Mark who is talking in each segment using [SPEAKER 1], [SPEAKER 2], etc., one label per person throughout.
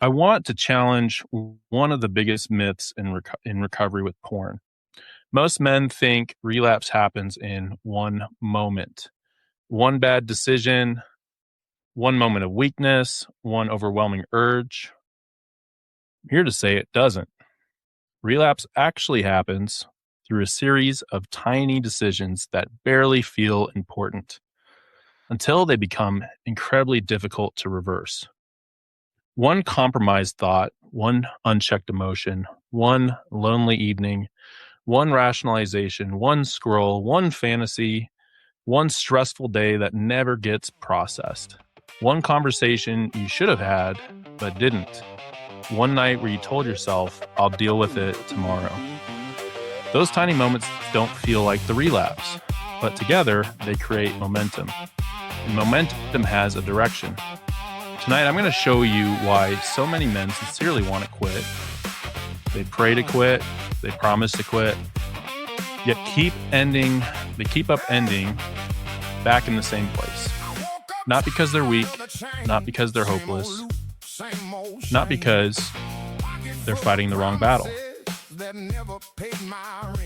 [SPEAKER 1] I want to challenge one of the biggest myths in recovery with porn. Most men think relapse happens in one moment, one bad decision, one moment of weakness, one overwhelming urge. I'm here to say it doesn't. Relapse actually happens through a series of tiny decisions that barely feel important until they become incredibly difficult to reverse. One compromised thought, one unchecked emotion, one lonely evening, one rationalization, one scroll, one fantasy, one stressful day that never gets processed. One conversation you should have had, but didn't. One night where you told yourself, I'll deal with it tomorrow. Those tiny moments don't feel like the relapse, but together they create momentum. And momentum has a direction. Tonight, I'm going to show you why so many men sincerely want to quit. They pray to quit, they promise to quit, yet they keep up ending back in the same place. Not because they're weak, not because they're hopeless, not because they're fighting the wrong battle.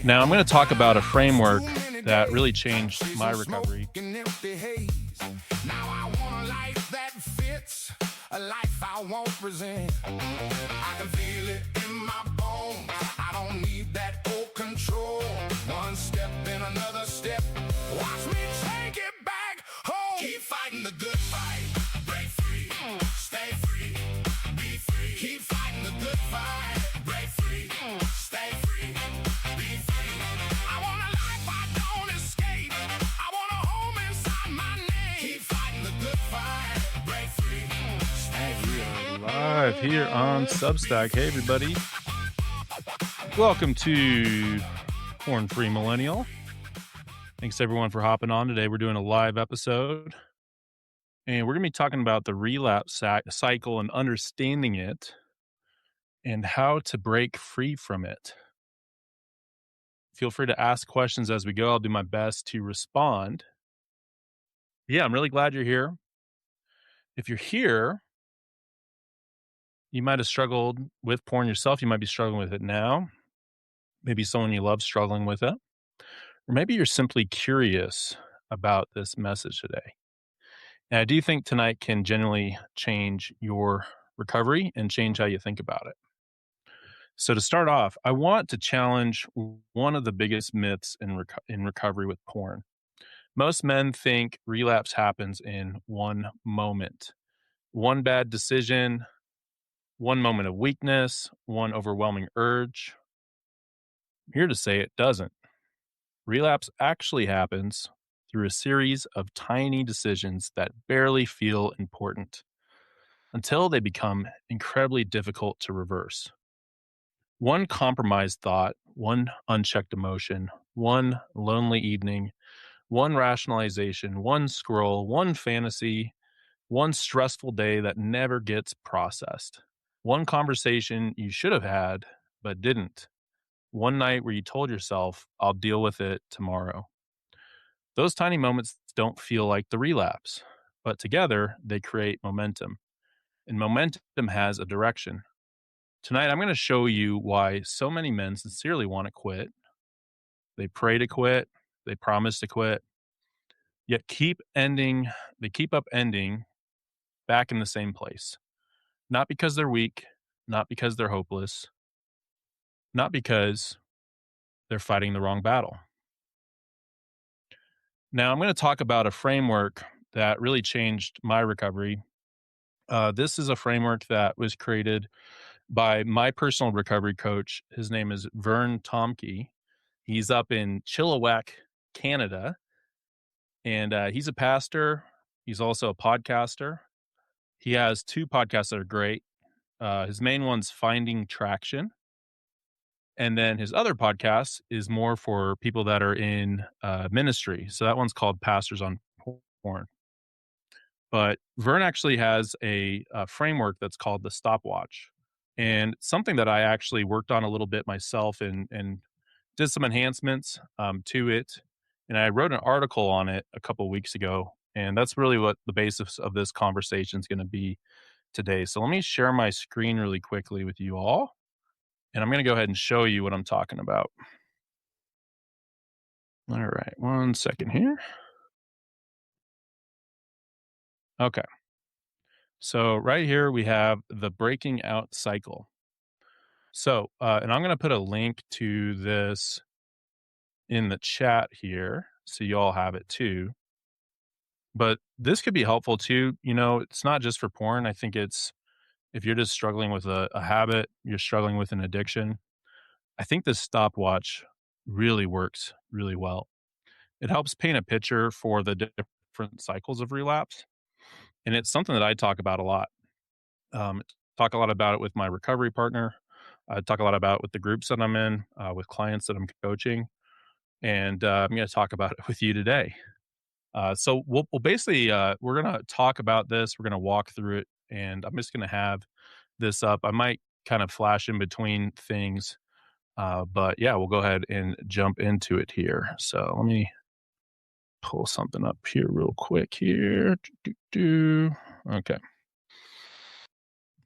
[SPEAKER 1] Now, I'm going to talk about a framework that really changed my recovery.
[SPEAKER 2] A life I won't present. I can feel it in my bones. I don't need that old control. One step and another step. Watch me take it back home. Keep fighting the good fight. Break free. Stay free. Be free. Keep fighting the good fight. Break free. Stay free. Be free. I want a life I don't escape. I want a home inside my name. Keep fighting the good fight. Break free.
[SPEAKER 1] Live here on Substack. Hey, everybody. Welcome to Porn Free Millennial. Thanks, everyone, for hopping on today. We're doing a live episode, and we're going to be talking about the relapse cycle and understanding it and how to break free from it. Feel free to ask questions as we go. I'll do my best to respond. Yeah, I'm really glad you're here. If you're here, you might have struggled with porn yourself. You might be struggling with it now. Maybe someone you love struggling with it. Or maybe you're simply curious about this message today. And I do think tonight can genuinely change your recovery and change how you think about it. So to start off, I want to challenge one of the biggest myths in recovery with porn. Most men think relapse happens in one moment, one bad decision, one moment of weakness, one overwhelming urge. I'm here to say it doesn't. Relapse actually happens through a series of tiny decisions that barely feel important until they become incredibly difficult to reverse. One compromised thought, one unchecked emotion, one lonely evening, one rationalization, one scroll, one fantasy, one stressful day that never gets processed. One conversation you should have had, but didn't. One night where you told yourself, I'll deal with it tomorrow. Those tiny moments don't feel like the relapse, but together they create momentum. And momentum has a direction. Tonight, I'm going to show you why so many men sincerely want to quit. They pray to quit, they promise to quit, yet they keep up ending back in the same place. Not because they're weak, not because they're hopeless, not because they're fighting the wrong battle. Now, I'm going to talk about a framework that really changed my recovery. This is a framework that was created by my personal recovery coach. His name is Vern Tomke. He's up in Chilliwack, Canada, and he's a pastor. He's also a podcaster. He has two podcasts that are great. His main one's Finding Traction. And then his other podcast is more for people that are in ministry. So that one's called Pastors on Porn. But Vern actually has a framework that's called the Stopwatch. And something that I actually worked on a little bit myself and did some enhancements to it. And I wrote an article on it a couple of weeks ago. And that's really what the basis of this conversation is going to be today. So let me share my screen really quickly with you all, and I'm going to go ahead and show you what I'm talking about. All right, one second here. Okay. So right here we have the breaking out cycle. So, and I'm going to put a link to this in the chat here so you all have it too. But this could be helpful too. It's not just for porn. I think it's if you're just struggling with a habit, you're struggling with an addiction. I think this stopwatch really works really well. It helps paint a picture for the different cycles of relapse. And it's something that I talk about a lot. Um, talk a lot about it with my recovery partner. I talk a lot about it with the groups that I'm in, with clients that I'm coaching. And I'm going to talk about it with you today. So we'll basically, we're going to talk about this. We're going to walk through it. And I'm just going to have this up. I might kind of flash in between things. But yeah, we'll go ahead and jump into it here. So let me pull something up here real quick here. Okay.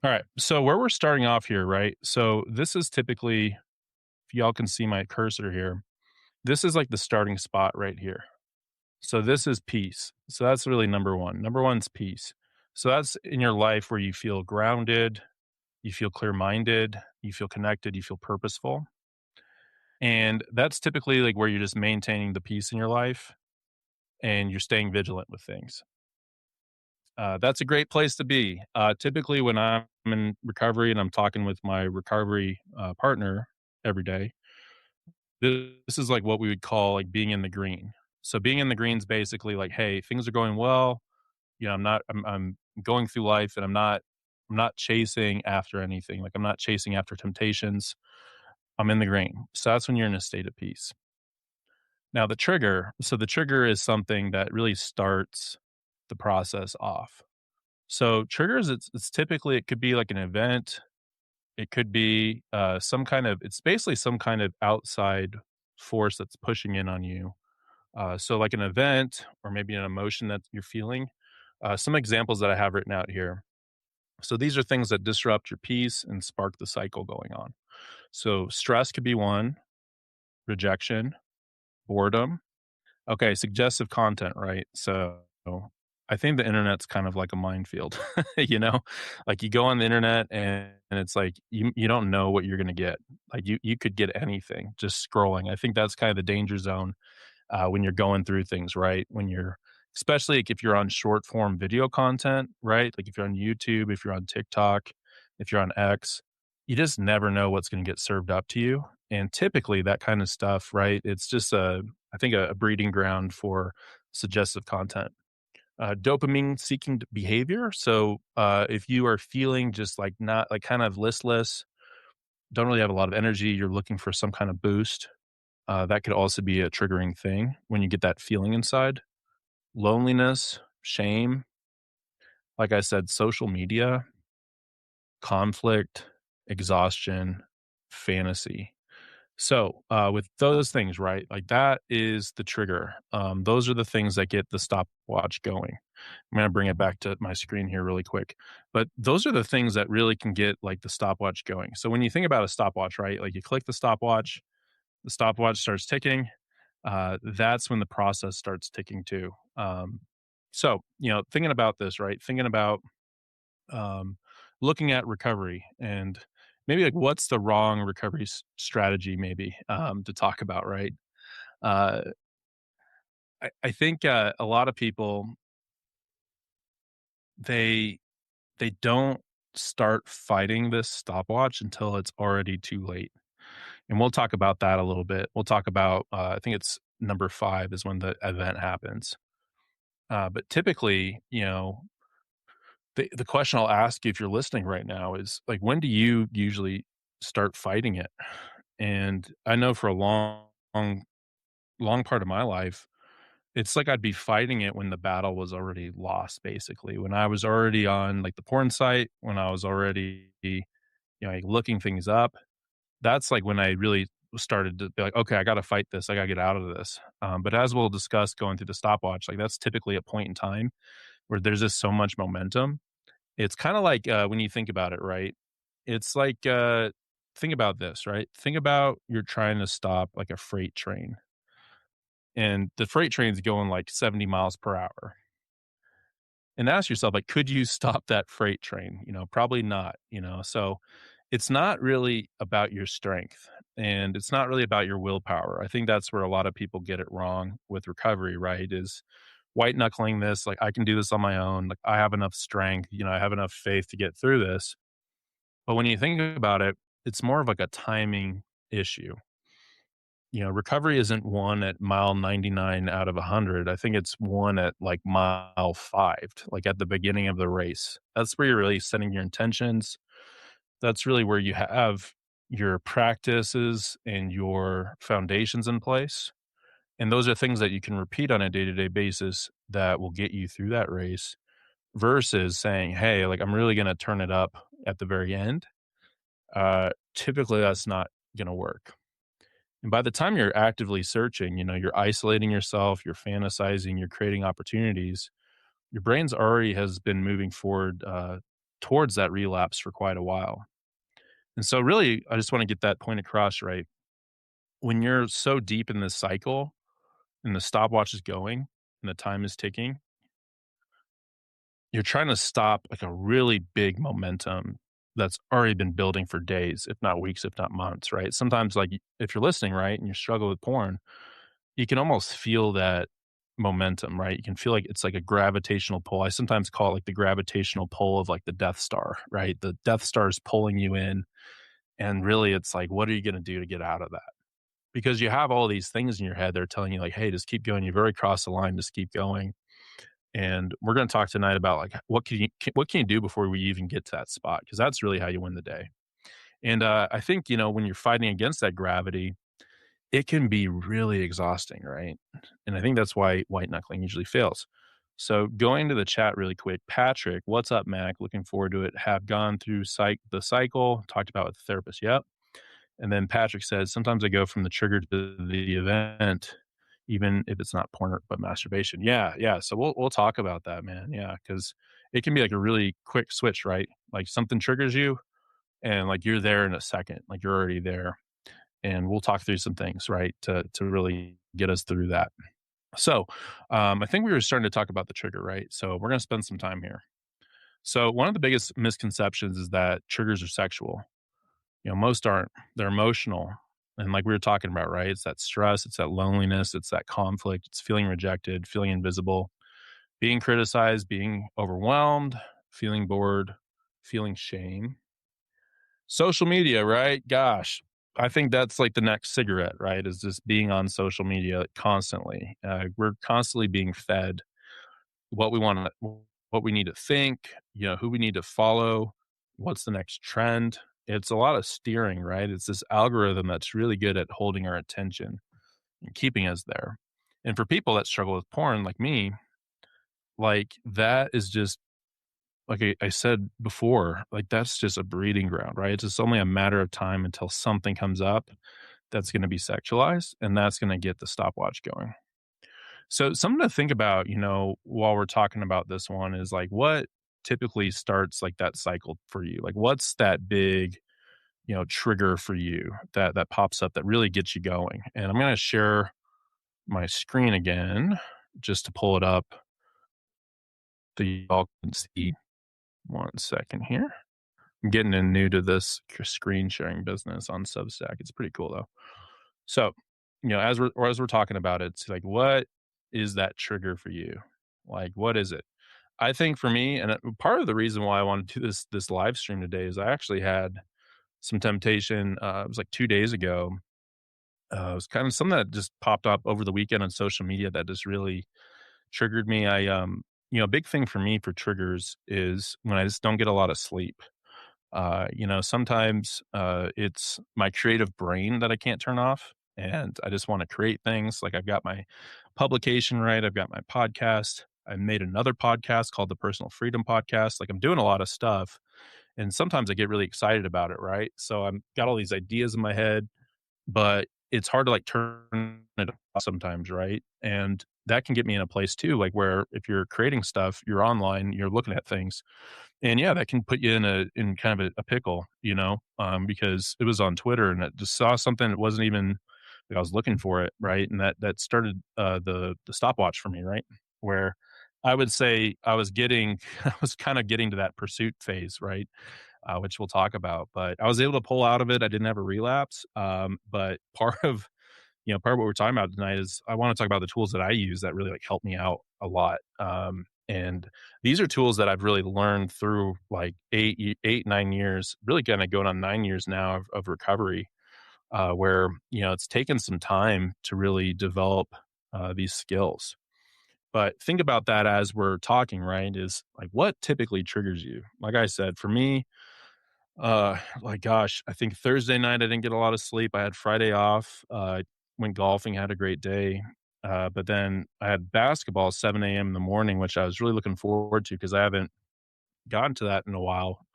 [SPEAKER 1] All right. So where we're starting off here, right? So this is typically, if y'all can see my cursor here, this is like the starting spot right here. So this is peace. So that's really number one. Number one's peace. So that's in your life where you feel grounded, you feel clear minded, you feel connected, you feel purposeful. And that's typically like where you're just maintaining the peace in your life and you're staying vigilant with things. That's a great place to be. Typically, when I'm in recovery and I'm talking with my recovery partner every day, this is like what we would call like being in the green. So being in the green is basically like, hey, things are going well. I'm going through life and I'm not chasing after anything. Like I'm not chasing after temptations. I'm in the green. So that's when you're in a state of peace. Now the trigger is something that really starts the process off. So triggers, it's typically it could be like an event. It could be it's basically some kind of outside force that's pushing in on you. So like an event or maybe an emotion that you're feeling. Some examples that I have written out here. So these are things that disrupt your peace and spark the cycle going on. So stress could be one, rejection, boredom. Okay, suggestive content, right? So I think the internet's kind of like a minefield, you know? Like you go on the internet and it's like you don't know what you're gonna get. Like you could get anything just scrolling. I think that's kind of the danger zone when you're going through things, right? When you're especially like if you're on short form video content, right? Like if you're on YouTube, if you're on TikTok, if you're on X, you just never know what's going to get served up to you. And typically that kind of stuff, right? It's just I think a breeding ground for suggestive content. Dopamine seeking behavior. So if you are feeling just like not like kind of listless, don't really have a lot of energy, you're looking for some kind of boost, that could also be a triggering thing when you get that feeling inside. Loneliness, shame, like I said, social media, conflict, exhaustion, fantasy. So, with those things, right? Like that is the trigger. Those are the things that get the stopwatch going. I'm going to bring it back to my screen here really quick. But those are the things that really can get like the stopwatch going. So when you think about a stopwatch, right? Like you click the stopwatch starts ticking. That's when the process starts ticking too. So, thinking about this, right? Thinking about um, looking at recovery and maybe like what's the wrong recovery strategy, maybe to talk about, right? Uh, I think a lot of people they they don't start fighting this stopwatch until it's already too late, and we'll talk about that a little bit. We'll talk about I think it's number 5 is when the event happens. But typically, the question I'll ask you if you're listening right now is like, when do you usually start fighting it? And I know for a long part of my life, it's like I'd be fighting it when the battle was already lost, basically. When I was already on like the porn site, when I was already, like, looking things up, that's like when I really started to be like, okay, I got to fight this. I got to get out of this. But as we'll discuss going through the stopwatch, like that's typically a point in time where there's just so much momentum. It's kind of like when you think about it, right? It's like think about this, right? Think about you're trying to stop like a freight train, and the freight train's going like 70 miles per hour. And ask yourself, like, could you stop that freight train? Probably not. So it's not really about your strength, and it's not really about your willpower. I think that's where a lot of people get it wrong with recovery, right? Is white knuckling this, like, I can do this on my own. Like, I have enough strength, I have enough faith to get through this. But when you think about it, it's more of like a timing issue. Recovery isn't one at mile 99 out of 100. I think it's one at like mile 5, like at the beginning of the race. That's where you're really setting your intentions. That's really where you have your practices and your foundations in place. And those are things that you can repeat on a day to day basis that will get you through that race versus saying, hey, like I'm really going to turn it up at the very end. Typically, that's not going to work. And by the time you're actively searching, you're isolating yourself, you're fantasizing, you're creating opportunities. Your brain's already has been moving forward towards that relapse for quite a while. And so, really, I just want to get that point across, right? When you're so deep in this cycle and the stopwatch is going and the time is ticking, you're trying to stop like a really big momentum that's already been building for days, if not weeks, if not months, right? Sometimes, like if you're listening, right, and you struggle with porn, you can almost feel that momentum, right? You can feel like it's like a gravitational pull. I sometimes call it like the gravitational pull of like the Death Star, right? The Death Star is pulling you in. And really, it's like, what are you going to do to get out of that? Because you have all these things in your head that are telling you, like, hey, just keep going. You've already crossed the line, just keep going. And we're going to talk tonight about like what can you do before we even get to that spot? Because that's really how you win the day. And I think when you're fighting against that gravity, it can be really exhausting, right? And I think that's why white knuckling usually fails. So going to the chat really quick, Patrick, what's up, Mac? Looking forward to it. Have gone through the cycle, talked about with the therapist. Yep. And then Patrick says, sometimes I go from the trigger to the event, even if it's not porn but masturbation. Yeah, yeah. So we'll talk about that, man. Yeah, because it can be like a really quick switch, right? Like something triggers you, and like you're there in a second, like you're already there. And we'll talk through some things, right, to really get us through that. So, I think we were starting to talk about the trigger, right? So we're going to spend some time here. So one of the biggest misconceptions is that triggers are sexual. Most aren't. They're emotional. And like we were talking about, right? It's that stress, it's that loneliness, it's that conflict, it's feeling rejected, feeling invisible, being criticized, being overwhelmed, feeling bored, feeling shame. Social media, right? Gosh, I think that's like the next cigarette, right? Is just being on social media constantly. We're constantly being fed what we want to, what we need to think, who we need to follow, what's the next trend. It's a lot of steering, right? It's this algorithm that's really good at holding our attention and keeping us there. And for people that struggle with porn, like me, like that is just like I said before, like that's just a breeding ground, right? It's just only a matter of time until something comes up that's going to be sexualized, and that's going to get the stopwatch going. So something to think about, while we're talking about this one is like what typically starts like that cycle for you? Like what's that big, trigger for you that pops up that really gets you going? And I'm going to share my screen again just to pull it up so you all can see. One second here. I'm getting in new to this screen sharing business on Substack. It's pretty cool though. So, as we're talking about it, it's like, what is that trigger for you? Like, what is it? I think for me, and part of the reason why I want to do this live stream today is I actually had some temptation. It was like 2 days ago. It was kind of something that just popped up over the weekend on social media that just really triggered me. A big thing for me for triggers is when I just don't get a lot of sleep. Sometimes it's my creative brain that I can't turn off, and I just want to create things. Like I've got my publication, right? I've got my podcast. I made another podcast called the Personal Freedom Podcast. Like I'm doing a lot of stuff, and sometimes I get really excited about it, right? So I'm got all these ideas in my head, but it's hard to like turn it off sometimes, right? And that can get me in a place too, like where if you're creating stuff, you're online, you're looking at things. And yeah, that can put you in kind of a pickle, because it was on Twitter and I just saw something that wasn't even like I was looking for it, right? And that started the stopwatch for me, right? Where I would say I was getting I was kind of getting to that pursuit phase, right? Which we'll talk about. But I was able to pull out of it. I didn't have a relapse. But part of what we're talking about tonight is I want to talk about the tools that I use that really like help me out a lot. And these are tools that I've really learned through like 9 years, really kind of going on 9 years now of recovery, where, it's taken some time to really develop these skills. But think about that as we're talking, right? Is like what typically triggers you? Like I said, for me, like, gosh, I think Thursday night I didn't get a lot of sleep. I had Friday off. Went golfing, had a great day. But then I had basketball 7 a.m. in the morning, which I was really looking forward to because I haven't gotten to that in a while.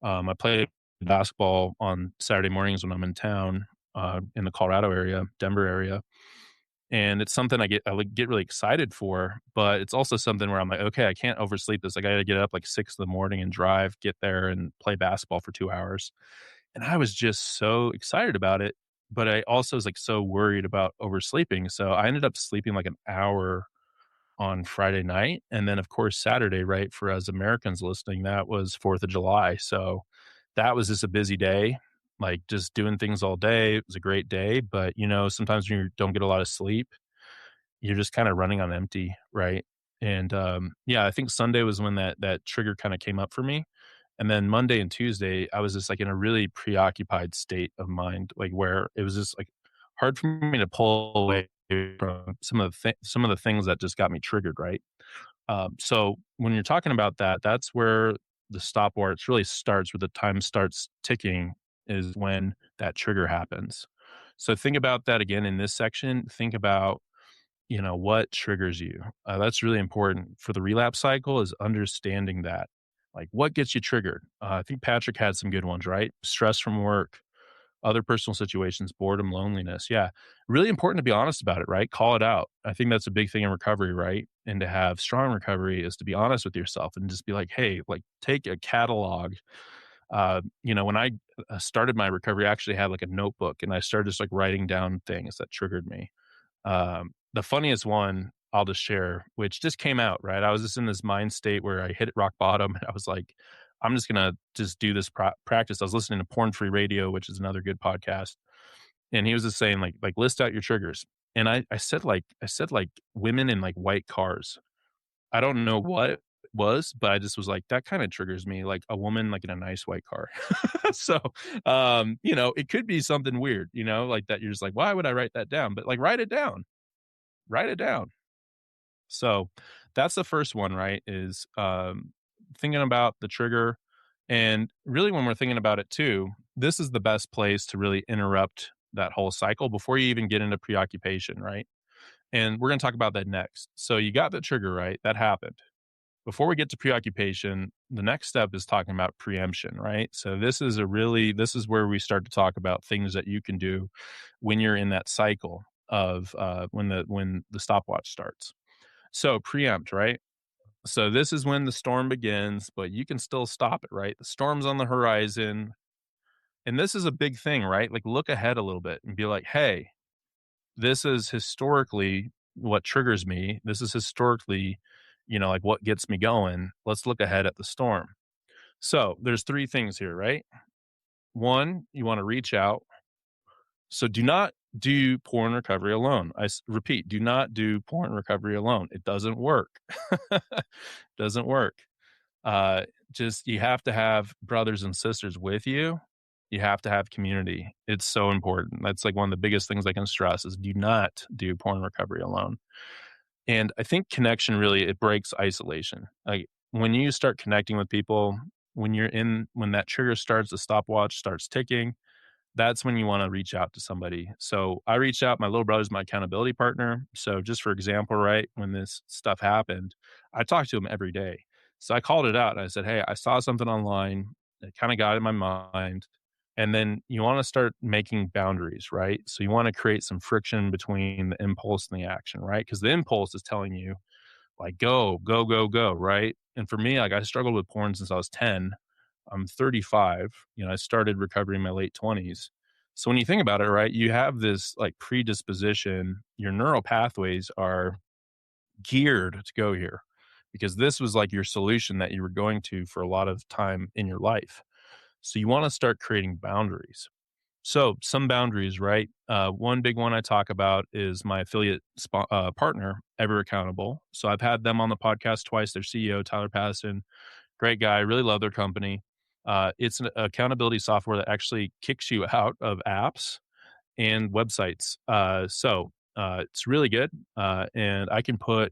[SPEAKER 1] I play basketball on Saturday mornings when I'm in town, in the Colorado area, Denver area, and it's something I like get really excited for. But it's also something where I'm like, okay, I can't oversleep this. I got to get up like 6 in the morning and drive, get there, and play basketball for 2 hours. And I was just so excited about it, but I also was, like, so worried about oversleeping, so I ended up sleeping, like, an hour on Friday night, and then, of course, Saturday, right, for us Americans listening, that was 4th of July, so that was just a busy day, like, just doing things all day. It was a great day, but, sometimes when you don't get a lot of sleep, you're just kinda running on empty, right? And, yeah, I think Sunday was when that trigger kinda came up for me, and then Monday and Tuesday, I was just, like, in a really preoccupied state of mind, like, where it was just, like, hard for me to pull away from some of the things that just got me triggered, right? So when you're talking about that, that's where the stopwatch really starts, where the time starts ticking is when that trigger happens. So think about that again in this section. Think about, what triggers you. That's really important for the relapse cycle is understanding that. Like what gets you triggered? I think Patrick had some good ones, right? Stress from work, other personal situations, boredom, loneliness. Yeah. Really important to be honest about it, right? Call it out. I think that's a big thing in recovery, right? And to have strong recovery is to be honest with yourself and just be like, hey, like take a catalog. When I started my recovery, I actually had like a notebook and I started just like writing down things that triggered me. The funniest one I'll just share, which just came out, right? I was just in this mind state where I hit rock bottom and I was like, I'm just gonna just do this practice. I was listening to Porn Free Radio, which is another good podcast, and he was just saying like list out your triggers. And I said women in like white cars. I don't know what it was, but I just was like that kind of triggers me, like a woman like in a nice white car. So, it could be something weird, like that. You're just like, why would I write that down? But like, write it down. So that's the first one, right? Is thinking about the trigger. And really, when we're thinking about it too, this is the best place to really interrupt that whole cycle before you even get into preoccupation, right? And we're going to talk about that next. So you got the trigger, right? That happened. Before we get to preoccupation, the next step is talking about preemption, right? So this is where we start to talk about things that you can do when you're in that cycle of when the stopwatch starts. So preempt, right? So this is when the storm begins, but you can still stop it, right? The storm's on the horizon. And this is a big thing, right? Like look ahead a little bit and be like, hey, this is historically what triggers me. This is historically, like what gets me going. Let's look ahead at the storm. So there's three things here, right? One, you want to reach out. So do not do porn recovery alone. Repeat, do not do porn recovery alone. It doesn't work. Doesn't work. Just you have to have brothers and sisters with you. You have to have community. It's so important. That's like one of the biggest things I can stress is do not do porn recovery alone. And I think connection really it breaks isolation. Like when you start connecting with people, when that trigger starts, the stopwatch starts ticking, that's when you want to reach out to somebody. So I reached out. My little brother's my accountability partner. So just for example, right when this stuff happened, I talked to him every day. So I called it out and I said, "Hey, I saw something online. It kind of got in my mind, And then you want to start making boundaries, right? So you want to create some friction between the impulse and the action, right? Because the impulse is telling you, like, go, go, go, go, right? And for me, like, I struggled with porn since I was 10. I'm 35. I started recovery in my late 20s. So when you think about it, right, you have this like predisposition, your neural pathways are geared to go here because this was like your solution that you were going to for a lot of time in your life. So you want to start creating boundaries. So some boundaries, right? One big one I talk about is my affiliate partner, Ever Accountable. So I've had them on the podcast twice. Their CEO, Tyler Patterson, great guy. Really love their company. It's an accountability software that actually kicks you out of apps and websites. It's really good. And I can put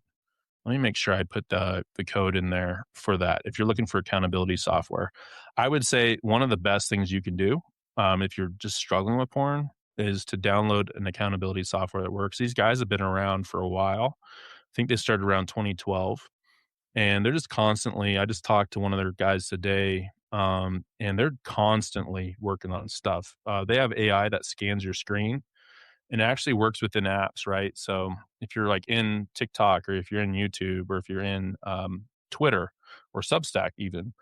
[SPEAKER 1] let me make sure I put the code in there for that. If you're looking for accountability software, I would say one of the best things you can do, if you're just struggling with porn, is to download an accountability software that works. These guys have been around for a while. I think they started around 2012, and they're just constantly. I just talked to one of their guys today, and they're constantly working on stuff. They have AI that scans your screen and it actually works within apps, right? So if you're like in TikTok or if you're in YouTube or if you're in Twitter or Substack, even,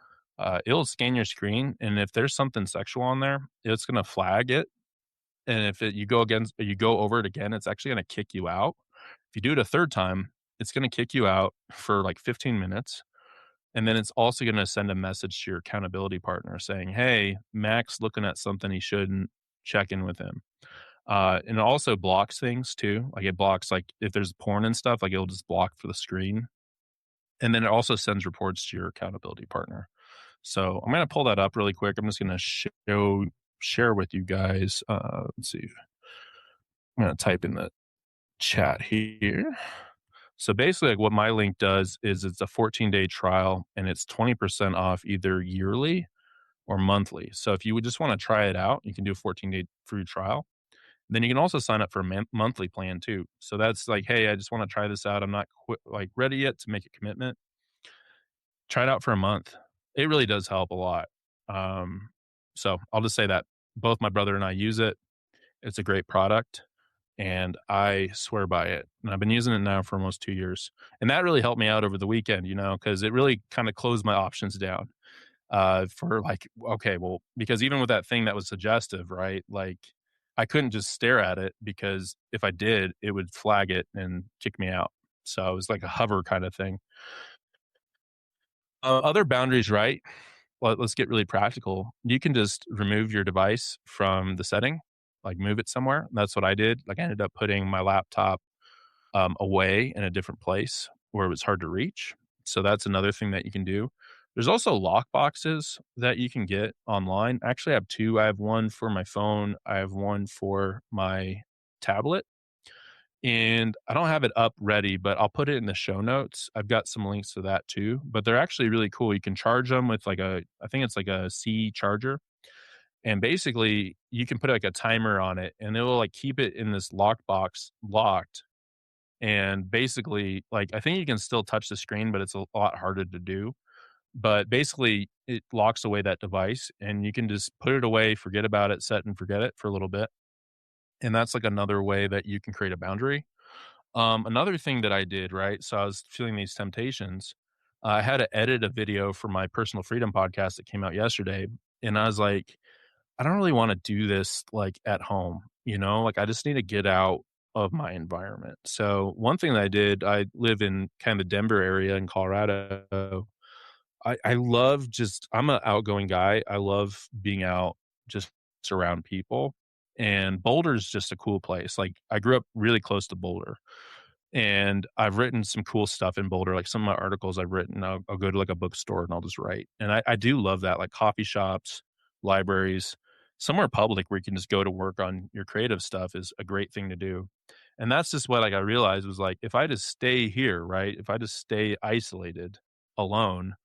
[SPEAKER 1] it'll scan your screen. And if there's something sexual on there, it's going to flag it. And if you go over it again, it's actually going to kick you out. If you do it a third time, it's going to kick you out for like 15 minutes. And then it's also going to send a message to your accountability partner saying, hey, Mac's looking at something he shouldn't, check in with him. And it also blocks things too. Like it blocks like if there's porn and stuff, like it'll just block for the screen. And then it also sends reports to your accountability partner. So I'm gonna pull that up really quick. I'm just gonna share with you guys. Let's see. I'm gonna type in the chat here. So basically, like what my link does is it's a 14-day trial and it's 20% off either yearly or monthly. So if you would just want to try it out, you can do a 14-day free trial. Then you can also sign up for a monthly plan too. So that's like, hey, I just want to try this out. I'm not like ready yet to make a commitment. Try it out for a month. It really does help a lot. Um, so I'll just say that both my brother and I use it. It's a great product, and I swear by it. And I've been using it now for almost 2 years, and that really helped me out over the weekend. Because it really kind of closed my options down for like, okay, well, because even with that thing that was suggestive, right? Like I couldn't just stare at it because if I did, it would flag it and kick me out. So it was like a hover kind of thing. Other boundaries, right? Let's get really practical. You can just remove your device from the setting, like move it somewhere. That's what I did. Like I ended up putting my laptop away in a different place where it was hard to reach. So that's another thing that you can do. There's also lock boxes that you can get online. Actually, I have two. I have one for my phone. I have one for my tablet. And I don't have it up ready, but I'll put it in the show notes. I've got some links to that too. But they're actually really cool. You can charge them with I think it's like a C charger. And basically, you can put like a timer on it and it will like keep it in this lockbox locked and basically, like, I think you can still touch the screen, but it's a lot harder to do. But basically, it locks away that device and you can just put it away, forget about it, set and forget it for a little bit. And that's like another way that you can create a boundary. Another thing that I did, right? So I was feeling these temptations. I had to edit a video for my personal freedom podcast that came out yesterday. And I was like, I don't really want to do this like at home, like I just need to get out of my environment. So one thing that I did, I live in kind of the Denver area in Colorado. I love I'm an outgoing guy. I love being out just around people. And Boulder's just a cool place. Like I grew up really close to Boulder. And I've written some cool stuff in Boulder, like some of my articles I've written. I'll go to like a bookstore and I'll just write. And I do love that, like coffee shops, libraries, somewhere public where you can just go to work on your creative stuff is a great thing to do. And that's just what like I realized was like, if I just stay here, right? If I just stay isolated alone,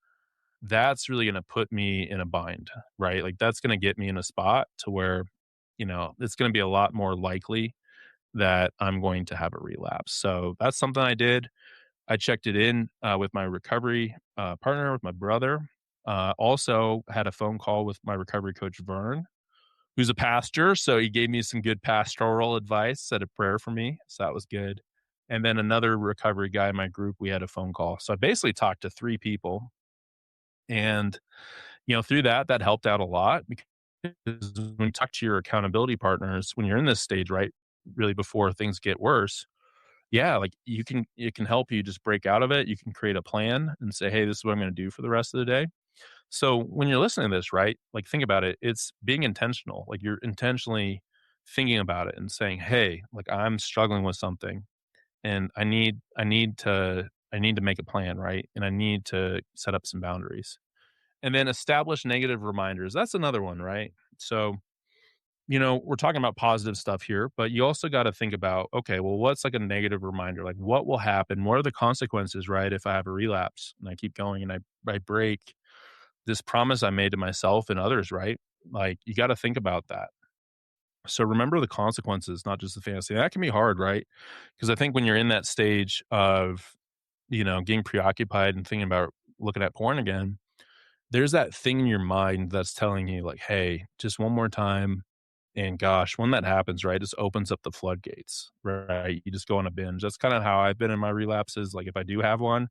[SPEAKER 1] that's really going to put me in a bind, right? Like that's going to get me in a spot to where, it's going to be a lot more likely that I'm going to have a relapse. So that's something I did. I checked it in with my recovery partner, with my brother. Also had a phone call with my recovery coach, Vern, who's a pastor. So he gave me some good pastoral advice, said a prayer for me. So that was good. And then another recovery guy in my group, we had a phone call. So I basically talked to 3 people. And, through that helped out a lot because when you talk to your accountability partners, when you're in this stage, right, really before things get worse, yeah, like it can help you just break out of it. You can create a plan and say, hey, this is what I'm going to do for the rest of the day. So when you're listening to this, right, like think about it. It's being intentional. Like you're intentionally thinking about it and saying, hey, like I'm struggling with something and I need to make a plan, right? And I need to set up some boundaries. And then establish negative reminders. That's another one, right? So, we're talking about positive stuff here, but you also got to think about, okay, well, what's like a negative reminder? Like what will happen? What are the consequences, right? If I have a relapse and I keep going and I break this promise I made to myself and others, right? Like you got to think about that. So remember the consequences, not just the fantasy. That can be hard, right? Because I think when you're in that stage of, getting preoccupied and thinking about looking at porn again, there's that thing in your mind that's telling you like, "Hey, just one more time." And gosh, when that happens, right, it just opens up the floodgates, right? You just go on a binge. That's kind of how I've been in my relapses. Like if I do have one,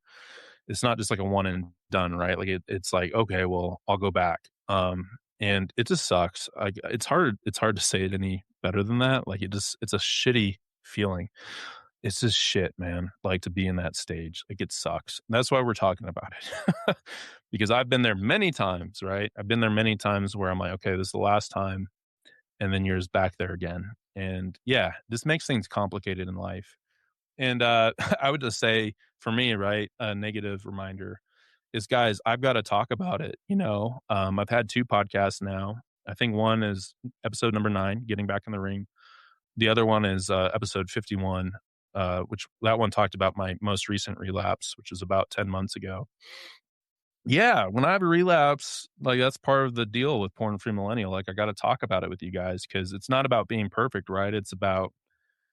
[SPEAKER 1] it's not just like a one and done, right? Like it's like, okay, well, I'll go back. And it just sucks. It's hard to say it any better than that. Like it's a shitty feeling. It's just shit, man, like, to be in that stage, like, it sucks. And that's why we're talking about it. Because I've been there many times, right? I've been there many times where I'm like, "Okay, this is the last time," and then you're just back there again. And, yeah, this makes things complicated in life. And, I would just say, for me, right, a negative reminder is, guys, I've gotta talk about it, I've had 2 podcasts now. I think one is episode number 9, Getting Back in the Ring. The other one is, episode 51, which that one talked about my most recent relapse, which was about 10 months ago. Yeah, when I have a relapse, like, that's part of the deal with Porn Free Millennial, like, I gotta talk about it with you guys because it's not about being perfect, right? It's about,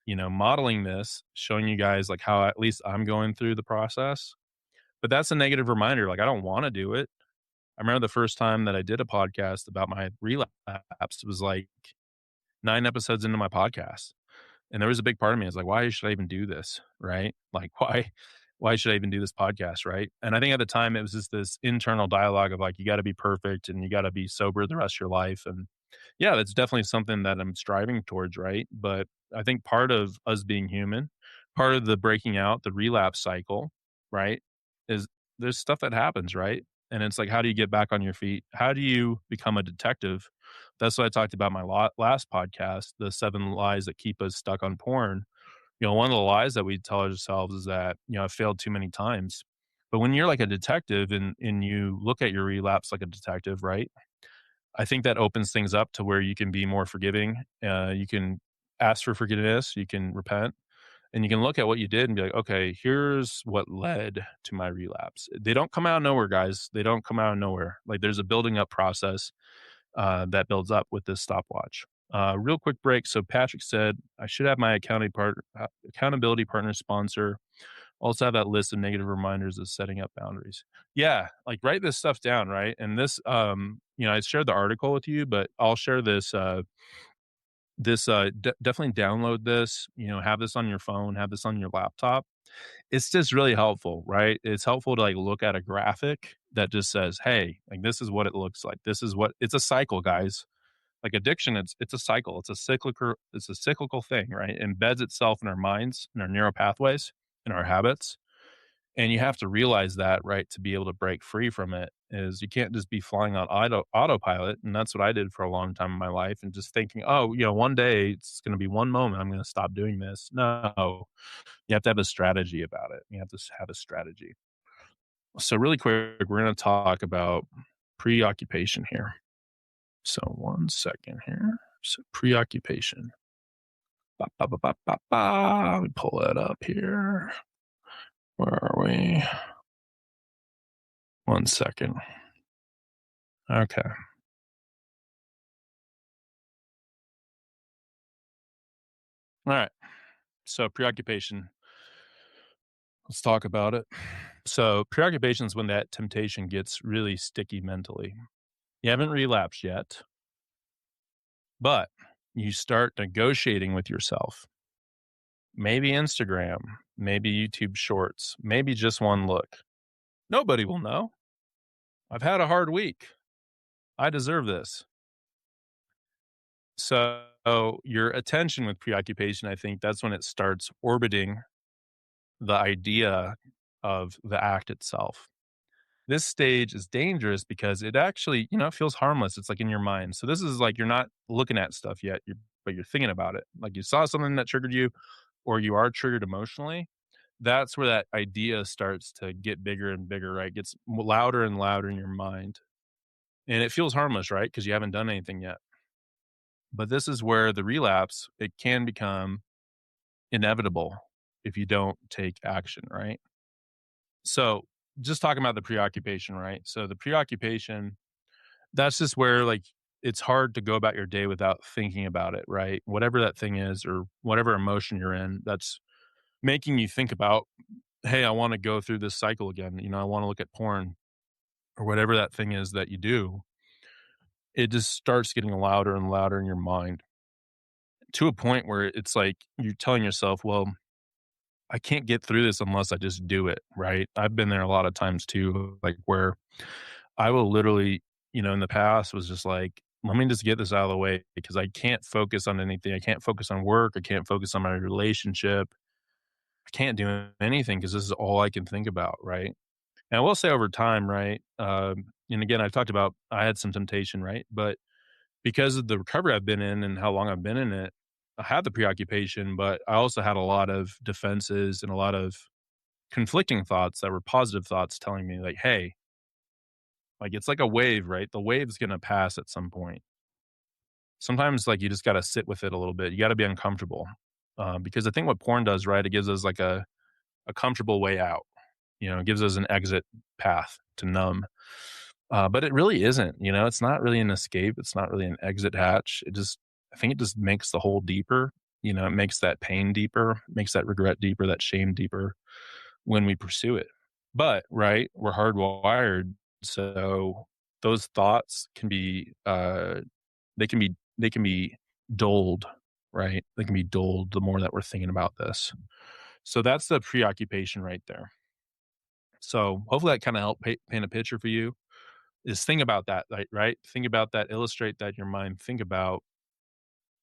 [SPEAKER 1] modeling this, showing you guys, like, how at least I'm going through the process. But that's a negative reminder, like, I don't wanna do it. I remember the first time that I did a podcast about my relapse, it was, like, 9 episodes into my podcast. And there was a big part of me, I was like, "Why should I even do this?" Right? Like, why should I even do this podcast, right? And I think at the time, it was just this internal dialogue of, like, you gotta be perfect, and you gotta be sober the rest of your life, and, yeah, that's definitely something that I'm striving towards, right? But I think part of us being human, part of the breaking out, the relapse cycle, right, is there's stuff that happens, right? And it's like, how do you get back on your feet? How do you become a detective? That's what I talked about in my last podcast, the 7 lies that keep us stuck on porn. One of the lies that we tell ourselves is that, I failed too many times. But when you're like a detective and you look at your relapse like a detective, right? I think that opens things up to where you can be more forgiving. You can ask for forgiveness, you can repent, and you can look at what you did and be like, okay, here's what led to my relapse. They don't come out of nowhere, guys. They don't come out of nowhere. Like there's a building up process that builds up with this stopwatch. Real quick break. So Patrick said I should have my accountability partner sponsor. Also have that list of negative reminders of setting up boundaries. Yeah, like write this stuff down, right? And this, I shared the article with you, but I'll share this. Definitely download this. Have this on your phone, have this on your laptop. It's just really helpful, right? It's helpful to like look at a graphic that just says, "Hey, like this is what it looks like. This is what it's a cycle, guys." Like addiction, it's a cycle. It's a cyclical thing, right? It embeds itself in our minds, in our neural pathways, in our habits. And you have to realize that, right, to be able to break free from it is you can't just be flying on autopilot. And that's what I did for a long time in my life and just thinking, oh, one day it's going to be one moment I'm going to stop doing this. No, you have to have a strategy about it. You have to have a strategy. So really quick, we're going to talk about preoccupation here. So 1 second here. So preoccupation. Ba, ba, ba, ba, ba, ba. Let me pull that up here. Where are we? 1 second. Okay. All right. So preoccupation. Let's talk about it. So preoccupation is when that temptation gets really sticky mentally. You haven't relapsed yet. But you start negotiating with yourself. Maybe Instagram, maybe YouTube Shorts, maybe just one look. Nobody will know. I've had a hard week. I deserve this. So your attention with preoccupation, I think that's when it starts orbiting the idea of the act itself. This stage is dangerous because it actually, it feels harmless. It's like in your mind. So this is like you're not looking at stuff yet, but you're thinking about it. Like you saw something that triggered you, or you are triggered emotionally. That's where that idea starts to get bigger and bigger, right? Gets louder and louder in your mind. And it feels harmless, right? Because you haven't done anything yet. But this is where the relapse, it can become inevitable if you don't take action, right? So just talking about the preoccupation, right? So the preoccupation, that's just where like it's hard to go about your day without thinking about it, right? Whatever that thing is or whatever emotion you're in, that's making you think about, hey, I want to go through this cycle again. I want to look at porn or whatever that thing is that you do. It just starts getting louder and louder in your mind to a point where it's like you're telling yourself, well, I can't get through this unless I just do it, right? I've been there a lot of times too, like where I will literally, in the past was just like, let me just get this out of the way because I can't focus on anything. I can't focus on work. I can't focus on my relationship. I can't do anything because this is all I can think about, right? And I will say over time, right? And again, I talked about I had some temptation, right? But because of the recovery I've been in and how long I've been in it, I had the preoccupation, but I also had a lot of defenses and a lot of conflicting thoughts that were positive thoughts telling me, like, hey, like it's like a wave, right? The wave's going to pass at some point. Sometimes, like, you just got to sit with it a little bit. You got to be uncomfortable because I think what porn does, right? It gives us like a comfortable way out. It gives us an exit path to numb. But it really isn't, it's not really an escape. It's not really an exit hatch. I think it just makes the hole deeper. It makes that pain deeper, makes that regret deeper, that shame deeper when we pursue it. But, right, we're hardwired. So those thoughts can be, they can be dulled, right? They can be dulled the more that we're thinking about this. So that's the preoccupation right there. So hopefully that kind of helped paint a picture for you. Is think about that, like, right? Think about that, illustrate that in your mind. Think about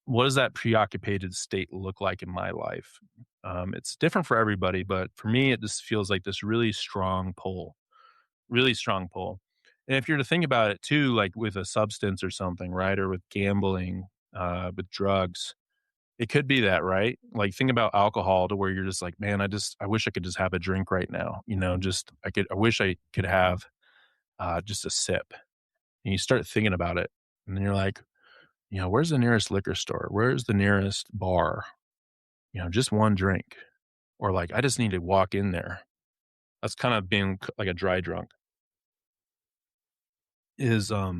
[SPEAKER 1] what does that preoccupied state look like in my life? It's different for everybody, but for me, it just feels like this really strong pull. And if you're to think about it too, like with a substance or something, right? Or with gambling, with drugs, it could be that, right? Like think about alcohol to where you're just like, man, I wish I could just have a drink right now. I wish I could have just a sip. And you start thinking about it. And then you're like, where's the nearest liquor store? Where's the nearest bar? Just one drink. Or like, I just need to walk in there. That's kind of being like a dry drunk. Is I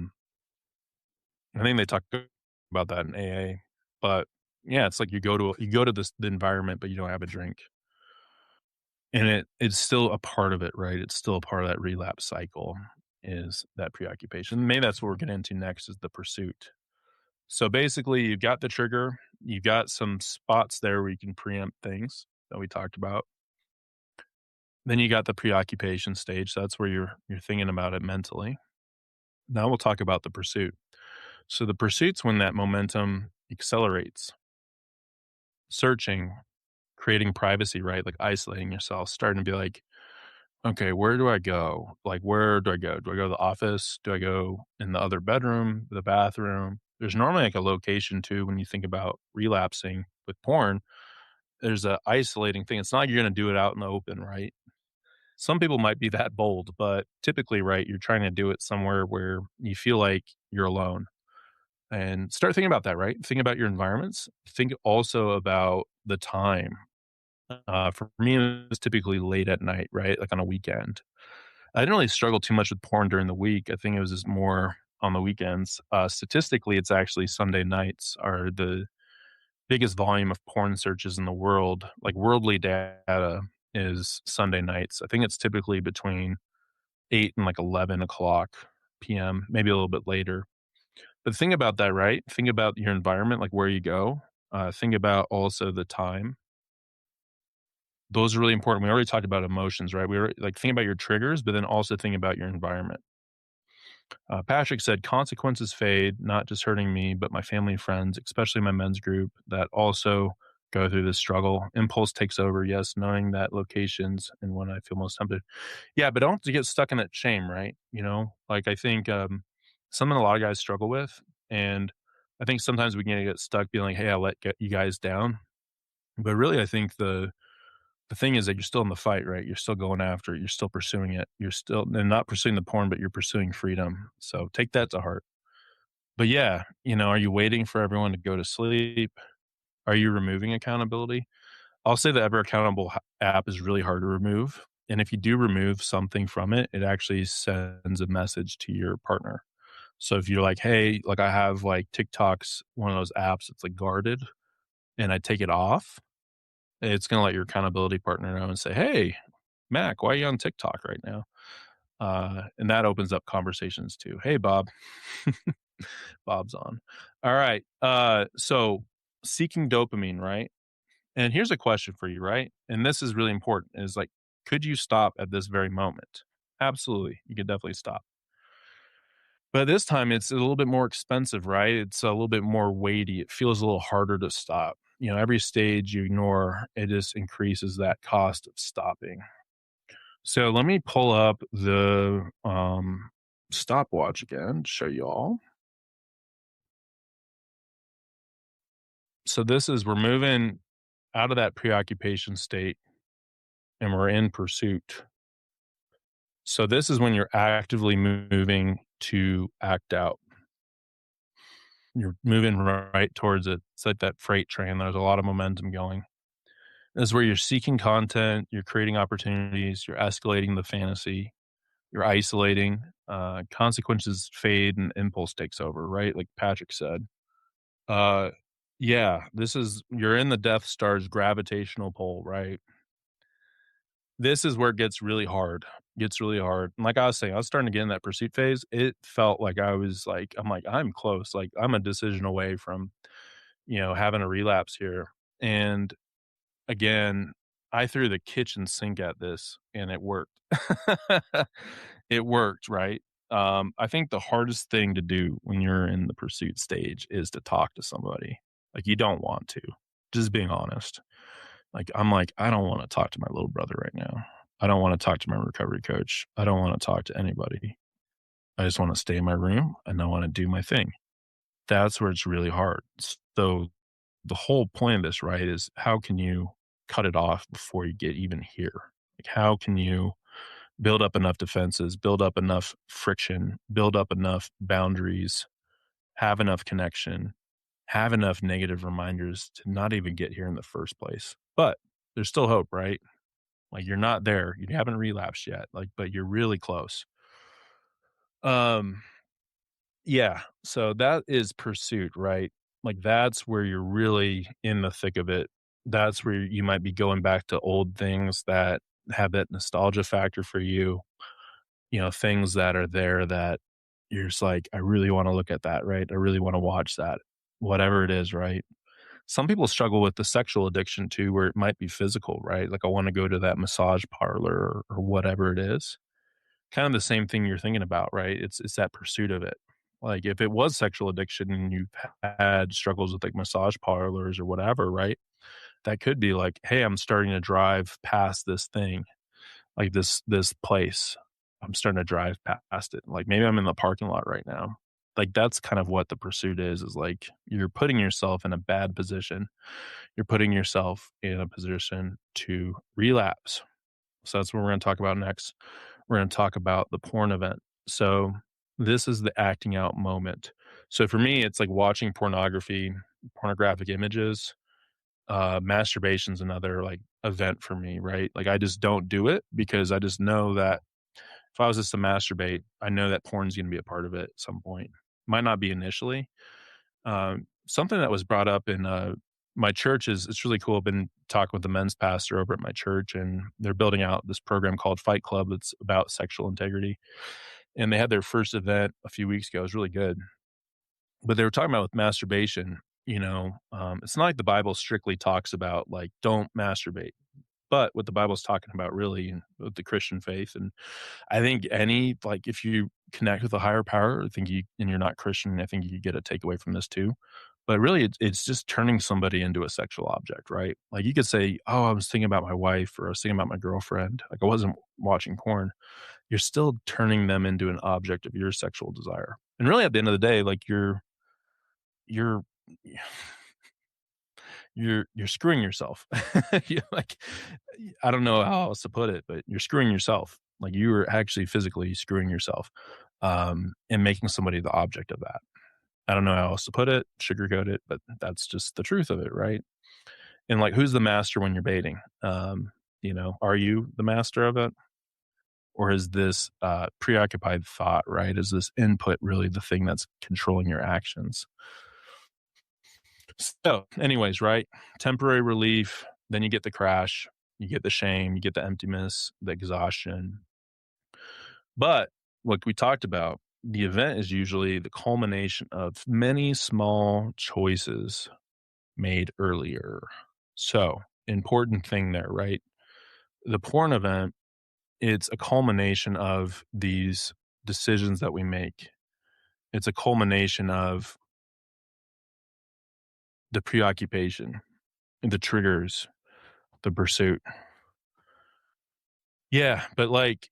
[SPEAKER 1] think they talk about that in AA. But yeah, it's like you go to the environment, but you don't have a drink. And it's still a part of it, right? It's still a part of that relapse cycle is that preoccupation. Maybe that's what we're getting into next is the pursuit. So basically, you've got the trigger, you've got some spots there where you can preempt things that we talked about. Then you got the preoccupation stage. So that's where you're thinking about it mentally. Now we'll talk about the pursuit. So the pursuit's when that momentum accelerates, searching, creating privacy, right? Like isolating yourself, starting to be like, okay, where do I go? Like, where do I go? Do I go to the office? Do I go in the other bedroom, the bathroom? There's normally like a location too when you think about relapsing with porn. There's a isolating thing. It's not like you're going to do it out in the open, right? Some people might be that bold, but typically, right, you're trying to do it somewhere where you feel like you're alone. And start thinking about that, right? Think about your environments. Think also about the time. For me, it was typically late at night, right? Like on a weekend. I didn't really struggle too much with porn during the week. I think it was just more on the weekends. Statistically, it's actually Sunday nights are the biggest volume of porn searches in the world. Like worldly data is Sunday nights. I think it's typically between 8 and like 11 o'clock PM, maybe a little bit later. But think about that, right? Think about your environment, like where you go. Think about also the time. Those are really important. We already talked about emotions, right? We were like think about your triggers, but then also think about your environment. Patrick said, consequences fade, not just hurting me, but my family and friends, especially my men's group that also go through this struggle. Impulse takes over. Yes, knowing that locations and when I feel most tempted. Yeah, but don't get stuck in that shame, right? Like I think something a lot of guys struggle with. And I think sometimes we can get stuck being like, hey, I let you guys down. But really, I think the thing is that you're still in the fight, right? You're still going after it. You're still pursuing it. You're still and not pursuing the porn, but you're pursuing freedom. So take that to heart. But yeah, are you waiting for everyone to go to sleep? Are you removing accountability? I'll say the Ever Accountable app is really hard to remove. And if you do remove something from it, it actually sends a message to your partner. So if you're like, hey, like I have like TikTok's one of those apps, it's like guarded, and I take it off, it's going to let your accountability partner know and say, hey, Mac, why are you on TikTok right now? And that opens up conversations too. Hey, Bob. Bob's on. All right. So seeking dopamine, right? And here's a question for you, right? And this is really important is like, could you stop at this very moment? Absolutely. You could definitely stop. But this time it's a little bit more expensive, right? It's a little bit more weighty. It feels a little harder to stop. Every stage you ignore, it just increases that cost of stopping. So let me pull up the stopwatch again to show you all. So we're moving out of that preoccupation state and we're in pursuit. So this is when you're actively moving to act out. You're moving right towards it. It's like that freight train. There's a lot of momentum going. This is where you're seeking content, you're creating opportunities, you're escalating the fantasy, you're isolating, consequences fade and impulse takes over, right? Like Patrick said. Uh, yeah, you're in the Death Star's gravitational pull, right? This is where it gets really hard. Gets really hard. And like I was saying, I was starting to get in that pursuit phase. It felt like I'm like, I'm close. Like I'm a decision away from, having a relapse here. And again, I threw the kitchen sink at this and it worked. It worked, right? I think the hardest thing to do when you're in the pursuit stage is to talk to somebody. Like you don't want to, just being honest. Like I'm like, I don't want to talk to my little brother right now. I don't want to talk to my recovery coach. I don't want to talk to anybody. I just want to stay in my room and I want to do my thing. That's where it's really hard. So the whole point of this, right, is how can you cut it off before you get even here? Like how can you build up enough defenses, build up enough friction, build up enough boundaries, have enough connection, have enough negative reminders to not even get here in the first place. But there's still hope, right? Like you're not there. You haven't relapsed yet. Like, but you're really close. Um, yeah. So that is pursuit, right? Like that's where you're really in the thick of it. That's where you might be going back to old things that have that nostalgia factor for you. Things that are there that you're just like, I really want to look at that, right? I really want to watch that, whatever it is, right? Some people struggle with the sexual addiction too, where it might be physical, right? Like I want to go to that massage parlor or whatever it is. Kind of the same thing you're thinking about, right? It's that pursuit of it. Like if it was sexual addiction and you've had struggles with like massage parlors or whatever, right? That could be like, hey, I'm starting to drive past this thing, like this place. I'm starting to drive past it. Like maybe I'm in the parking lot right now. Like that's kind of what the pursuit is like you're putting yourself in a bad position. You're putting yourself in a position to relapse. So that's what we're going to talk about next. We're going to talk about the porn event. So this is the acting out moment. So for me, it's like watching pornography, pornographic images, masturbation's another like event for me, right? Like I just don't do it because I just know that if I was just to masturbate, I know that porn's going to be a part of it at some point. Might not be initially. Something that was brought up in my church is it's really cool. I've been talking with the men's pastor over at my church, and they're building out this program called Fight Club that's about sexual integrity. And they had their first event a few weeks ago. It was really good. But they were talking about with masturbation, it's not like the Bible strictly talks about, like, don't masturbate. But what the Bible's talking about really and with the Christian faith, and I think like, if you connect with a higher power, I think and you're not Christian, I think you get a takeaway from this too. But really, it's just turning somebody into a sexual object, right? Like, you could say, "Oh, I was thinking about my wife," or, "I was thinking about my girlfriend." Like, I wasn't watching porn. You're still turning them into an object of your sexual desire. And really, at the end of the day, like, you're you're screwing yourself. You're like, I don't know how else to put it, but you're screwing yourself. Like, you are actually physically screwing yourself, and making somebody the object of that. I don't know how else to put it, sugarcoat it, but that's just the truth of it, right? And, like, who's the master when you're baiting? Are you the master of it? Or is this preoccupied thought, right? Is this input really the thing that's controlling your actions? So, anyways, right? Temporary relief, then you get the crash, you get the shame, you get the emptiness, the exhaustion. But like we talked about, the event is usually the culmination of many small choices made earlier. So, important thing there, right? The porn event, it's a culmination of these decisions that we make. It's a culmination of the preoccupation, the triggers, the pursuit. Yeah, but, like,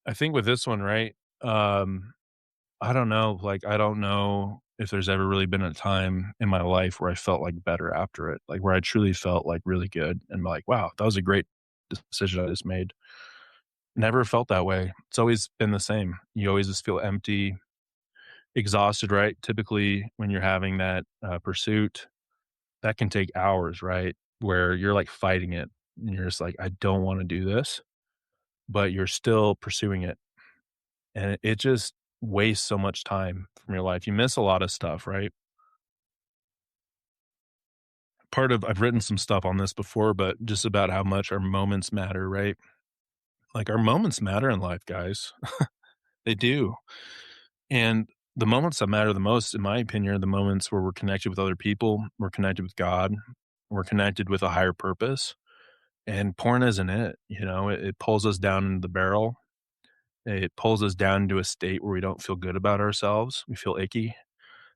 [SPEAKER 1] I think with this one, right, I don't know, like, I don't know if there's ever really been a time in my life where I felt, like, better after it, like, where I truly felt, like, really good and, like, "Wow, that was a great decision I just made." Never felt that way. It's always been the same. You always just feel empty, exhausted, right? Typically, when you're having that, pursuit, that can take hours, right? Where you're, like, fighting it, and you're just like, "I don't wanna do this," but you're still pursuing it. And it just wastes so much time from your life. You miss a lot of stuff, right? I've written some stuff on this before, but just about how much our moments matter, right? Like, our moments matter in life, guys. They do. And the moments that matter the most, in my opinion, are the moments where we're connected with other people, we're connected with God, we're connected with a higher purpose. And porn isn't it. It pulls us down into the barrel. It pulls us down into a state where we don't feel good about ourselves. We feel icky.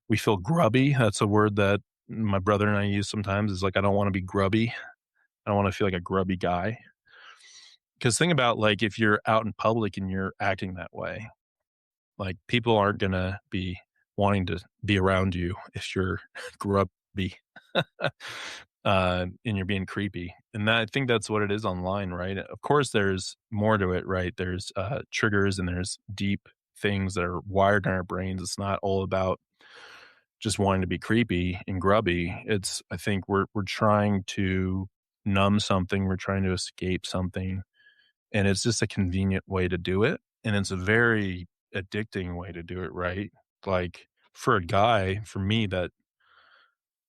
[SPEAKER 1] We feel grubby. That's a word that my brother and I use sometimes, is like, I don't wanna be grubby. I don't wanna feel like a grubby guy. Because think about, like, if you're out in public and you're acting that way, like, people aren't gonna be wanting to be around you if you're grubby, and you're being creepy. And I think that's what it is online, right? Of course, there's more to it, right? There's, triggers and there's deep things that are wired in our brains. It's not all about just wanting to be creepy and grubby. I think we're trying to numb something, we're trying to escape something, and it's just a convenient way to do it, and it's a very addicting way to do it, right? Like, for a guy, for me, that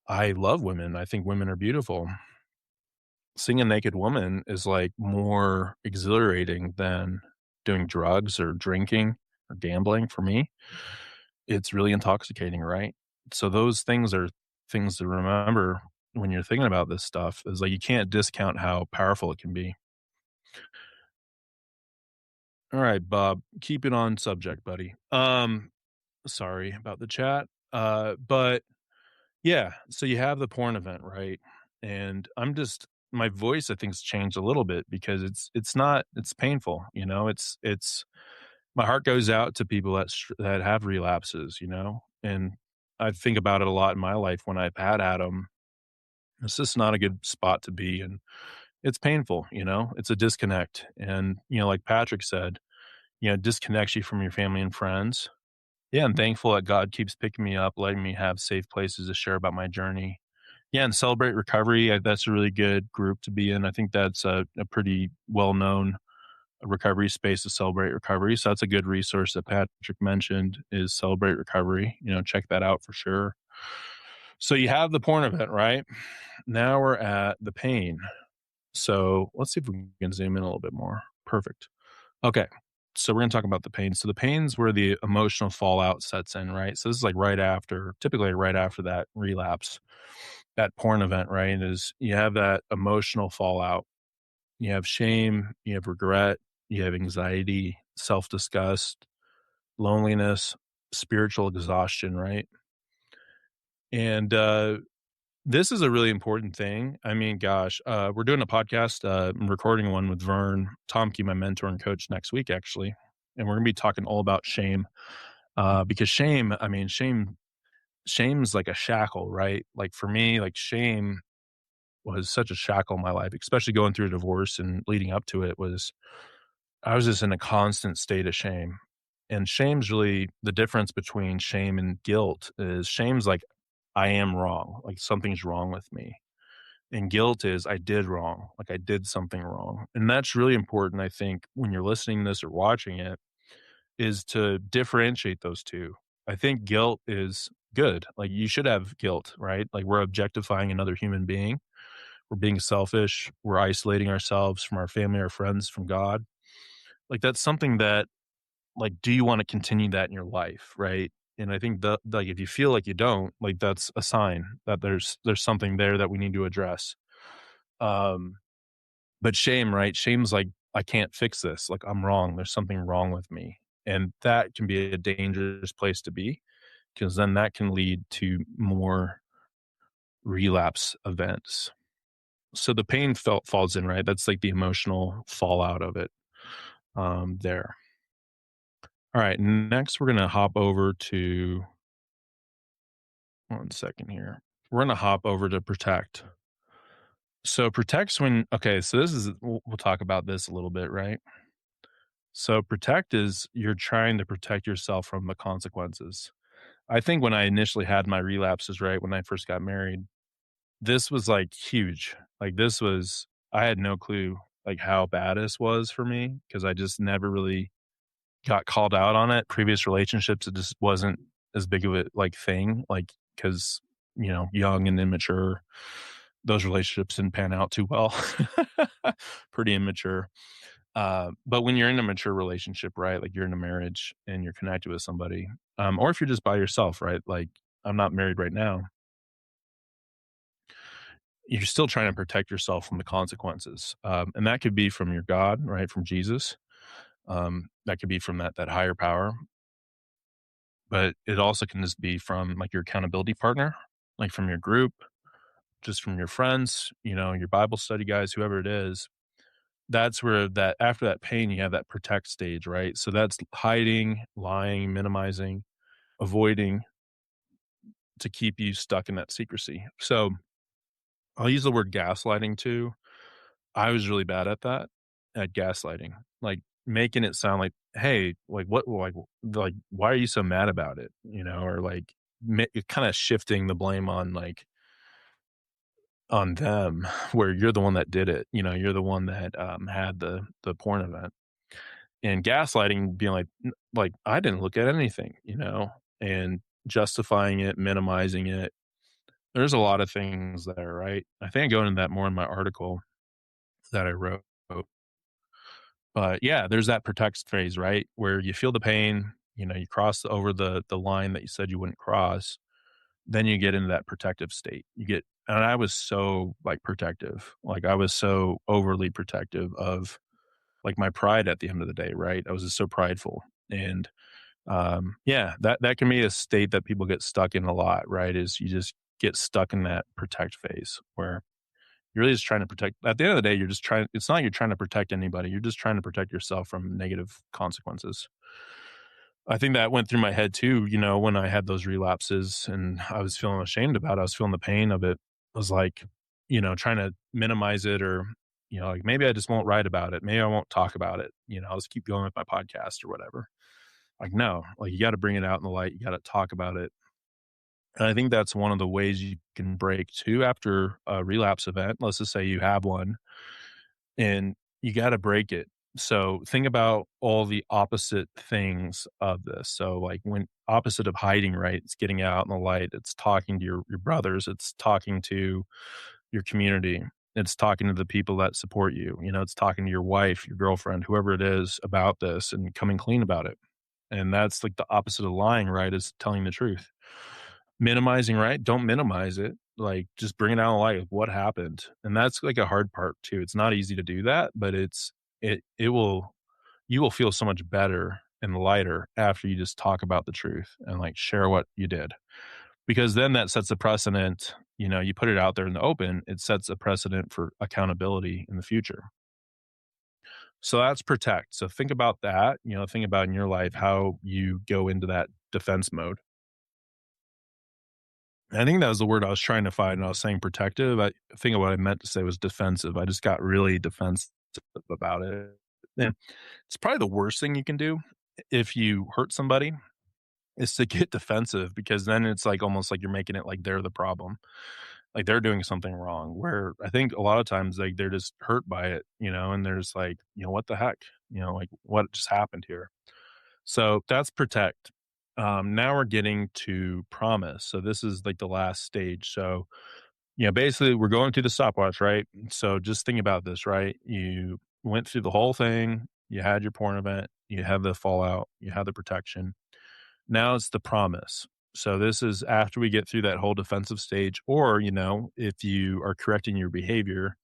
[SPEAKER 1] I love women, I think women are beautiful. Seeing a naked woman is, like, more exhilarating than doing drugs or drinking or gambling for me. It's really intoxicating, right? So those things are things to remember when you're thinking about this stuff, is, like, you can't discount how powerful it can be. Alright, Bob, keep it on subject, buddy. Sorry about the chat. But yeah, so you have the porn event, right? And my voice, I think, has changed a little bit because it's painful, it's my heart goes out to people that have relapses, and I think about it a lot in my life when I've had Adam. It's just not a good spot to be, and it's painful, it's a disconnect. And, like Patrick said, disconnects you from your family and friends. Yeah, I'm thankful that God keeps picking me up, letting me have safe places to share about my journey. Yeah, and Celebrate Recovery, that's a really good group to be in. I think that's a pretty well-known recovery space, to Celebrate Recovery. So that's a good resource that Patrick mentioned, is Celebrate Recovery. Check that out for sure. So you have the porn event, right? Now we're at the pain. So let's see if we can zoom in a little bit more. Perfect. Okay. So we're gonna talk about the pain. So the pain's where the emotional fallout sets in, right? So this is like typically right after that relapse, that porn event, right? Is you have that emotional fallout. You have shame, you have regret, you have anxiety, self-disgust, loneliness, spiritual exhaustion, right? And this is a really important thing. I mean, gosh, we're doing a podcast. I'm recording one with Vern Tomke, my mentor and coach, next week, actually. And we're going to be talking all about shame because shame, I mean, shame's like a shackle, right? Like for me, like shame was such a shackle in my life, especially going through a divorce and leading up to it was I was just in a constant state of shame. And shame's really the difference between shame and guilt is shame's like, I am wrong. Like something's wrong with me. And guilt is I did wrong. Like I did something wrong. And that's really important, I think, when you're listening to this or watching it, is to differentiate those two. I think guilt is good. Like you should have guilt, right? Like we're objectifying another human being. We're being selfish. We're isolating ourselves from our family, our friends, from God. Like that's something that like, do you want to continue that in your life, right? And I think like if you feel like you don't, like that's a sign that there's something there that we need to address. Um, but shame, right? Shame's like I can't fix this. Like I'm wrong. There's something wrong with me, and that can be a dangerous place to be because then that can lead to more relapse events. So the pain falls in, right? That's like the emotional fallout of it. There. All right. Next, we're gonna hop over to one second here. We're gonna hop over to protect. So protect's when okay, so this is we'll talk about this a little bit, right? So protect is you're trying to protect yourself from the consequences. I think when I initially had my relapses, right, when I first got married, this was like huge. Like this was I had no clue like how bad this was for me because I just never really got called out on it. Previous relationships, it just wasn't as big of a like thing, like because young and immature, those relationships didn't pan out too well. Pretty immature. But when you're in a mature relationship, right? Like you're in a marriage and you're connected with somebody, or if you're just by yourself, right? Like I'm not married right now. You're still trying to protect yourself from the consequences, and that could be from your God, right? From Jesus. That could be from that higher power, but it also can just be from like your accountability partner, like from your group, just from your friends, your Bible study guys, whoever it is. That's where that after that pain, you have that protect stage, right? So that's hiding, lying, minimizing, avoiding to keep you stuck in that secrecy. So I'll use the word gaslighting too. I was really bad at that, at gaslighting, like making it sound like, hey, like what, like why are you so mad about it, or like kind of shifting the blame on like on them, where you're the one that did it, you're the one that had the porn event, and gaslighting being like like I didn't look at anything, and justifying it, minimizing it. There's a lot of things there, right? I think I go into that more in my article that I wrote. But yeah, there's that protect phase, right? Where you feel the pain, you cross over the line that you said you wouldn't cross, then you get into that protective state. And I was so like protective. Like I was so overly protective of like my pride at the end of the day, right? I was just so prideful. And yeah, that can be a state that people get stuck in a lot, right? Is you just get stuck in that protect phase where you're really just trying to protect at the end of the day, you're just trying it's not like you're trying to protect anybody, you're just trying to protect yourself from negative consequences. I think that went through my head too, when I had those relapses and I was feeling ashamed about it, I was feeling the pain of it. I was like, trying to minimize it or, like maybe I just won't write about it. Maybe I won't talk about it. I'll just keep going with my podcast or whatever. Like, no, like you got to bring it out in the light. You got to talk about it. And I think that's one of the ways you can break too after a relapse event. Let's just say you have one and you got to break it. So think about all the opposite things of this. So like when opposite of hiding, right? It's getting out in the light. It's talking to your brothers. It's talking to your community. It's talking to the people that support you. It's talking to your wife, your girlfriend, whoever it is about this and coming clean about it. And that's like the opposite of lying, right? Is telling the truth. Minimizing, right? Don't minimize it. Like just bring it out of light of what happened. And that's like a hard part too. It's not easy to do that, but it will you will feel so much better and lighter after you just talk about the truth and like share what you did. Because then that sets a precedent. You put it out there in the open, it sets a precedent for accountability in the future. So that's protect. So think about that, think about in your life how you go into that defense mode. I think that was the word I was trying to find. And I was saying protective. I think what I meant to say was defensive. I just got really defensive about it. And it's probably the worst thing you can do if you hurt somebody is to get defensive because then it's like almost like you're making it like they're the problem. Like they're doing something wrong. Where I think a lot of times like they're just hurt by it, and they're just like, what the heck? Like what just happened here? So that's protect. Now we're getting to promise. So this is like the last stage. So, basically we're going through the stopwatch, right? So just think about this, right? You went through the whole thing. You had your porn event. You had the fallout. You had the protection. Now it's the promise. So this is after we get through that whole defensive stage, or, if you are correcting your behavior,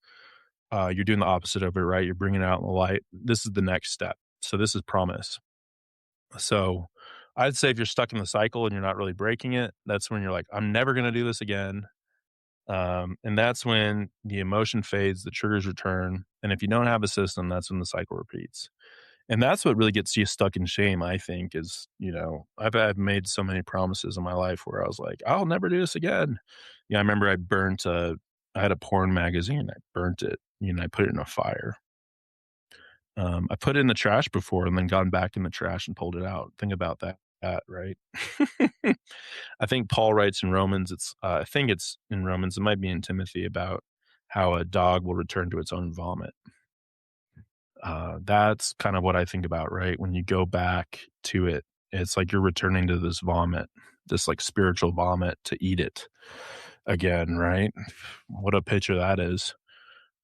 [SPEAKER 1] you're doing the opposite of it, right? You're bringing it out in the light. This is the next step. So this is promise. So I'd say if you're stuck in the cycle and you're not really breaking it, that's when you're like, I'm never going to do this again. And that's when the emotion fades, the triggers return. And if you don't have a system, that's when the cycle repeats. And that's what really gets you stuck in shame, I think, is, I've made so many promises in my life where I was like, I'll never do this again. I remember I had a porn magazine. I burnt it, I put it in a fire. I put it in the trash before and then gone back in the trash and pulled it out. Think about that, right? I think Paul writes in Romans, I think it's in Romans, it might be in Timothy about how a dog will return to its own vomit. That's kind of what I think about, right? When you go back to it, it's like you're returning to this vomit, this like spiritual vomit to eat it again, right? What a picture that is.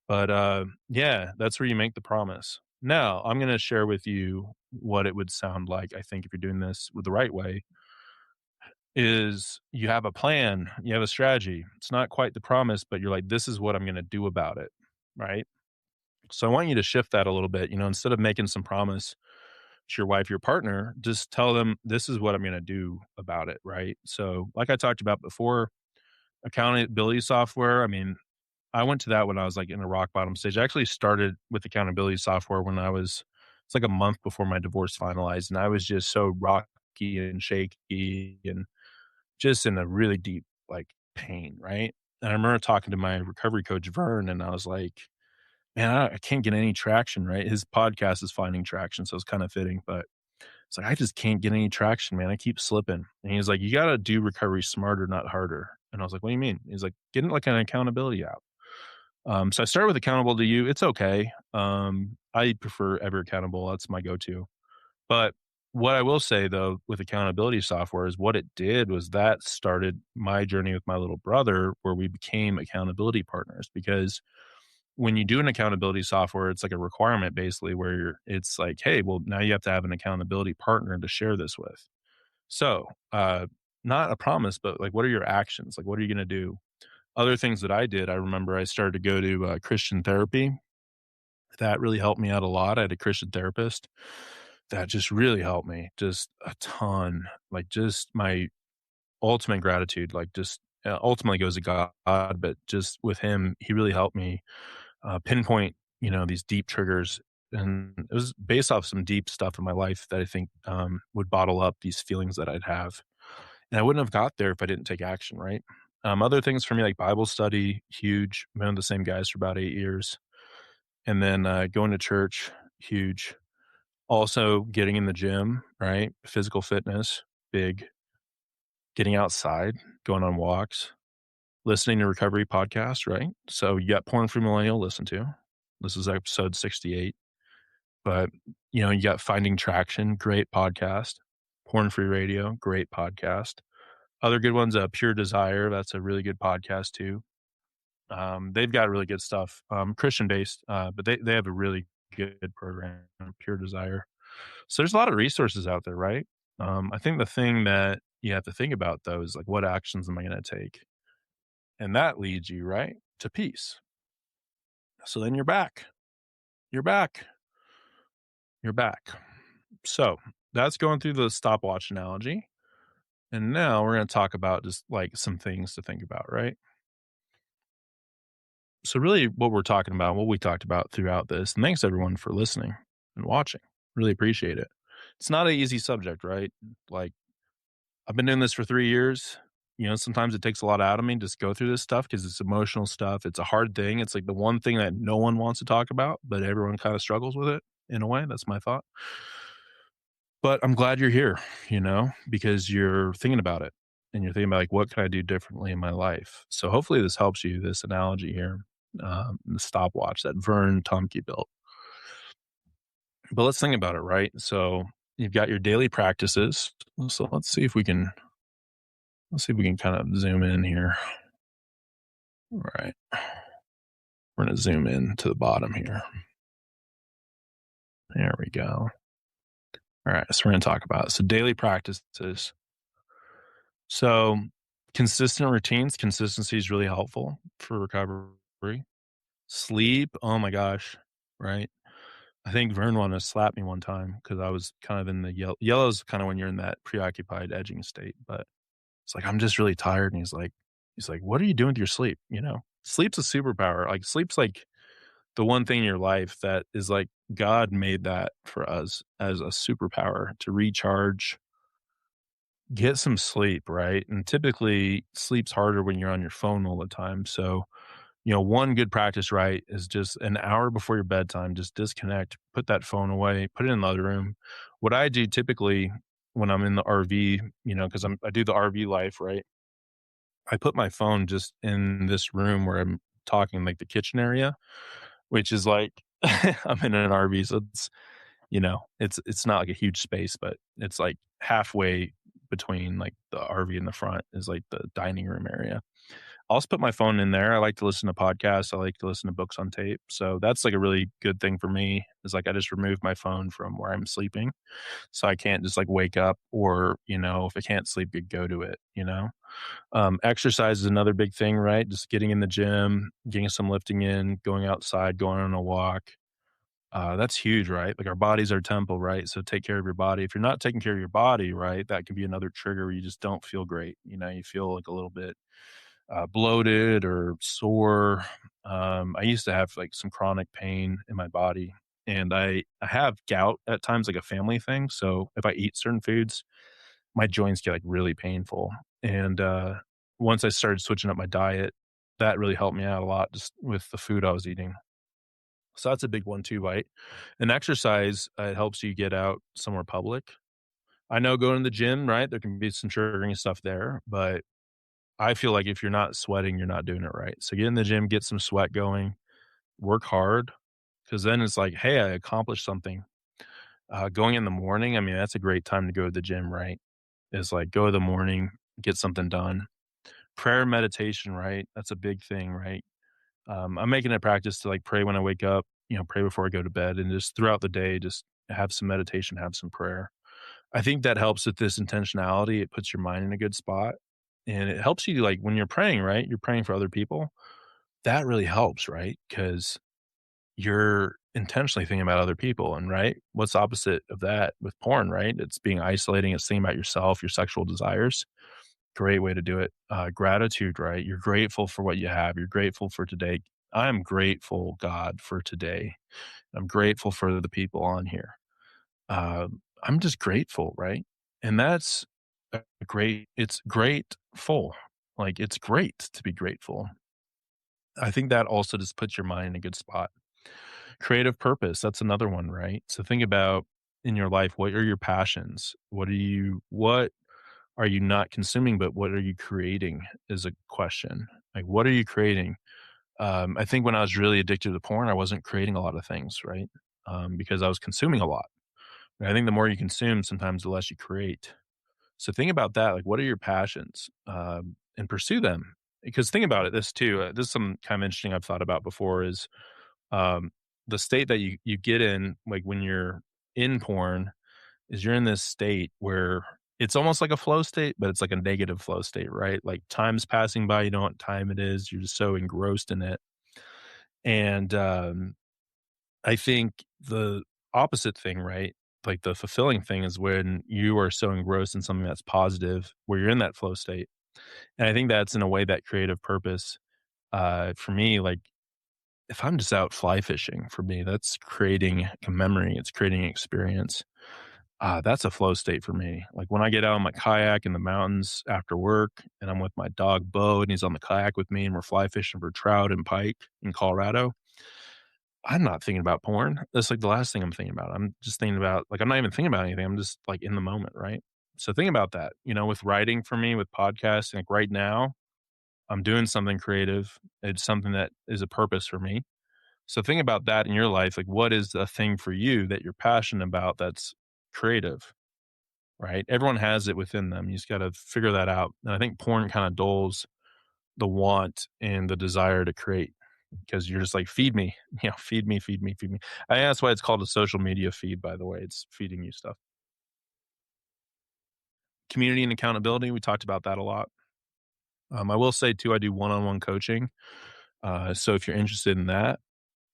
[SPEAKER 1] But yeah, that's where you make the promise. Now, I'm going to share with you what it would sound like, I think, if you're doing this with the right way, is you have a plan, you have a strategy. It's not quite the promise, but you're like, this is what I'm going to do about it, right? So I want you to shift that a little bit. Instead of making some promise to your wife, your partner, just tell them, this is what I'm going to do about it, right? So, like I talked about before, accountability software, I mean, I went to that when I was like in a rock bottom stage. I actually started with accountability software when it's like a month before my divorce finalized. And I was just so rocky and shaky and just in a really deep like pain. Right. And I remember talking to my recovery coach, Vern, and I was like, man, I can't get any traction. Right. His podcast is finding traction. So it's kind of fitting, but it's like, I just can't get any traction, man. I keep slipping. And he's like, you got to do recovery smarter, not harder. And I was like, what do you mean? He's like, getting like an accountability app. So I started with accountable to you. It's okay. I prefer Ever Accountable. That's my go-to. But what I will say though, with accountability software is what it did was that started my journey with my little brother where we became accountability partners because when you do an accountability software, it's like a requirement basically where it's like, hey, well, now you have to have an accountability partner to share this with. So, not a promise, but like, what are your actions? Like, what are you going to do? Other things that I did, I remember I started to go to Christian therapy. That really helped me out a lot. I had a Christian therapist that just really helped me, just a ton. Like just my ultimate gratitude, like just ultimately goes to God, but just with him, he really helped me pinpoint, these deep triggers. And it was based off some deep stuff in my life that I think would bottle up these feelings that I'd have. And I wouldn't have got there if I didn't take action, right? Other things for me, like Bible study, huge. Been with the same guys for about 8 years. And then going to church, huge. Also getting in the gym, right? Physical fitness, big. Getting outside, going on walks, listening to recovery podcasts, right? So you got Porn Free Millennial, listen to. This is episode 68. But, you got Finding Traction, great podcast. Porn Free Radio, great podcast. Other good ones, Pure Desire, that's a really good podcast too. They've got really good stuff, Christian based, but they have a really good program, Pure Desire. So there's a lot of resources out there, right? I think the thing that you have to think about though is like, what actions am I going to take? And that leads you right to peace. So then you're back. You're back. You're back. So that's going through the stopwatch analogy. And now we're going to talk about just like some things to think about, right? So, really, what we're talking about, what we talked about throughout this, and thanks everyone for listening and watching. Really appreciate it. It's not an easy subject, right? Like, I've been doing this for 3 years. Sometimes it takes a lot out of me to just go through this stuff because it's emotional stuff. It's a hard thing. It's like the one thing that no one wants to talk about, but everyone kind of struggles with it in a way. That's my thought. But I'm glad you're here, because you're thinking about it and you're thinking about like, what can I do differently in my life? So hopefully this helps you, this analogy here, the stopwatch that Vern Tumke built. But let's think about it, right? So you've got your daily practices. So let's see if we can kind of zoom in here. All right. We're going to zoom in to the bottom here. There we go. All right. So we're going to talk about it. So daily practices. So consistent routines, consistency is really helpful for recovery. Sleep, oh my gosh, right? I think Vern wanted to slap me one time because I was kind of in the yellow. Yellow's kind of when you're in that preoccupied edging state, but it's like I'm just really tired. And he's like, what are you doing with your sleep? Sleep's a superpower. Like sleep's like the one thing in your life that is like God made that for us as a superpower to recharge, get some sleep, right? And typically sleep's harder when you're on your phone all the time. So, one good practice, right, is just an hour before your bedtime, just disconnect, put that phone away, put it in the other room. What I do typically when I'm in the RV, because I do the RV life, right? I put my phone just in this room where I'm talking, like the kitchen area, which is like I'm in an RV, so it's not like a huge space, but it's like halfway between like the RV and the front is like the dining room area. I'll just put my phone in there. I like to listen to podcasts. I like to listen to books on tape. So that's like a really good thing for me is like I just remove my phone from where I'm sleeping. So I can't just like wake up or, if I can't sleep, go to it. Exercise is another big thing, right? Just getting in the gym, getting some lifting in, going outside, going on a walk. That's huge, right? Like our body's our temple, right? So take care of your body. If you're not taking care of your body, right, that can be another trigger where you just don't feel great. You feel like a little bit bloated or sore. I used to have like some chronic pain in my body, and I have gout at times, like a family thing. So if I eat certain foods, my joints get like really painful. And once I started switching up my diet, that really helped me out a lot just with the food I was eating. So that's a big one too, right? And exercise, it helps you get out somewhere public. I know going to the gym, right? There can be some triggering stuff there, but I feel like if you're not sweating, you're not doing it right. So get in the gym, get some sweat going, work hard, because then it's like, hey, I accomplished something. Going in the morning, I mean, that's a great time to go to the gym, right? Is like go in the morning, get something done. Prayer and meditation, right? That's a big thing, right? I'm making a practice to like pray when I wake up, pray before I go to bed, and just throughout the day, just have some meditation, have some prayer. I think that helps with this intentionality. It puts your mind in a good spot, and it helps you like when you're praying, right? You're praying for other people. That really helps, right? Because you're intentionally thinking about other people, and right, what's the opposite of that with porn, right? It's being isolating. It's thinking about yourself, your sexual desires. Great way to do it. Gratitude, right? You're grateful for what you have. You're grateful for today. I am grateful, God, for today. I'm grateful for the people on here. I'm just grateful, right? And that's it's grateful. Like it's great to be grateful. I think that also just puts your mind in a good spot. Creative purpose, that's another one, right? So think about in your life, what are your passions? What are you not consuming, but what are you creating is a question. Like, what are you creating? I think when I was really addicted to porn, I wasn't creating a lot of things, right? Because I was consuming a lot. And I think the more you consume, sometimes the less you create. So think about that. Like, what are your passions? And pursue them. Because think about it, this too, this is some kind of interesting I've thought about before is, um, the state that you get in, like, when you're in porn is you're in this state where it's almost like a flow state, but it's like a negative flow state, right? Like, time's passing by, you know what time it is, you're just so engrossed in it, and, I think the opposite thing, right? Like, the fulfilling thing is when you are so engrossed in something that's positive, where you're in that flow state, and I think that's in a way that creative purpose, for me, like, if I'm just out fly fishing, for me, that's creating a memory, it's creating an experience. That's a flow state for me. Like, when I get out on my kayak in the mountains after work and I'm with my dog Bo and he's on the kayak with me and we're fly fishing for trout and pike in Colorado, I'm not thinking about porn. That's like the last thing I'm thinking about. I'm just thinking about, like, I'm not even thinking about anything. I'm just like in the moment, right? So think about that, with writing for me, with podcasting, like right now, I'm doing something creative. It's something that is a purpose for me. So think about that in your life. Like, what is the thing for you that you're passionate about that's creative, right? Everyone has it within them. You just got to figure that out. And I think porn kind of dulls the want and the desire to create because you're just like, feed me, feed me, feed me, feed me. I think that's why it's called a social media feed, by the way. It's feeding you stuff. Community and accountability. We talked about that a lot. I will say too, I do one-on-one coaching. So if you're interested in that,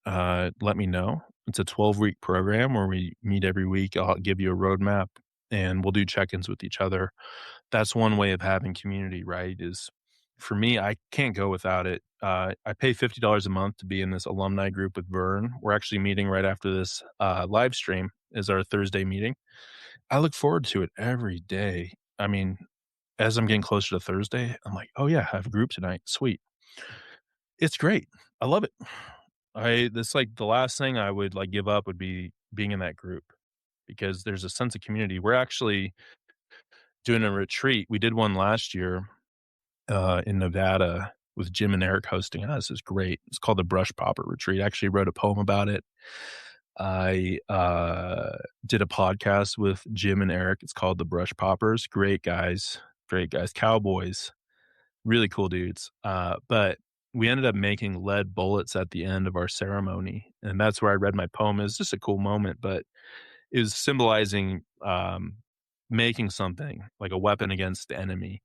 [SPEAKER 1] let me know. It's a 12-week program where we meet every week. I'll give you a roadmap and we'll do check-ins with each other. That's one way of having community, right? Is for me, I can't go without it. I pay $50 a month to be in this alumni group with Vern. We're actually meeting right after this live stream is our Thursday meeting. I look forward to it every day. I mean, as I'm getting closer to Thursday, I'm like, oh yeah, I have a group tonight. Sweet. It's great. I love it. That's like the last thing I would like give up would be being in that group because there's a sense of community. We're actually doing a retreat. We did one last year in Nevada with Jim and Eric hosting us. It's great. It's called the Brush Popper Retreat. I actually wrote a poem about it. I did a podcast with Jim and Eric. It's called the Brush Poppers. Great guys, cowboys, really cool dudes. But we ended up making lead bullets at the end of our ceremony, and that's where I read my poem. It was just a cool moment, but it was symbolizing making something like a weapon against the enemy.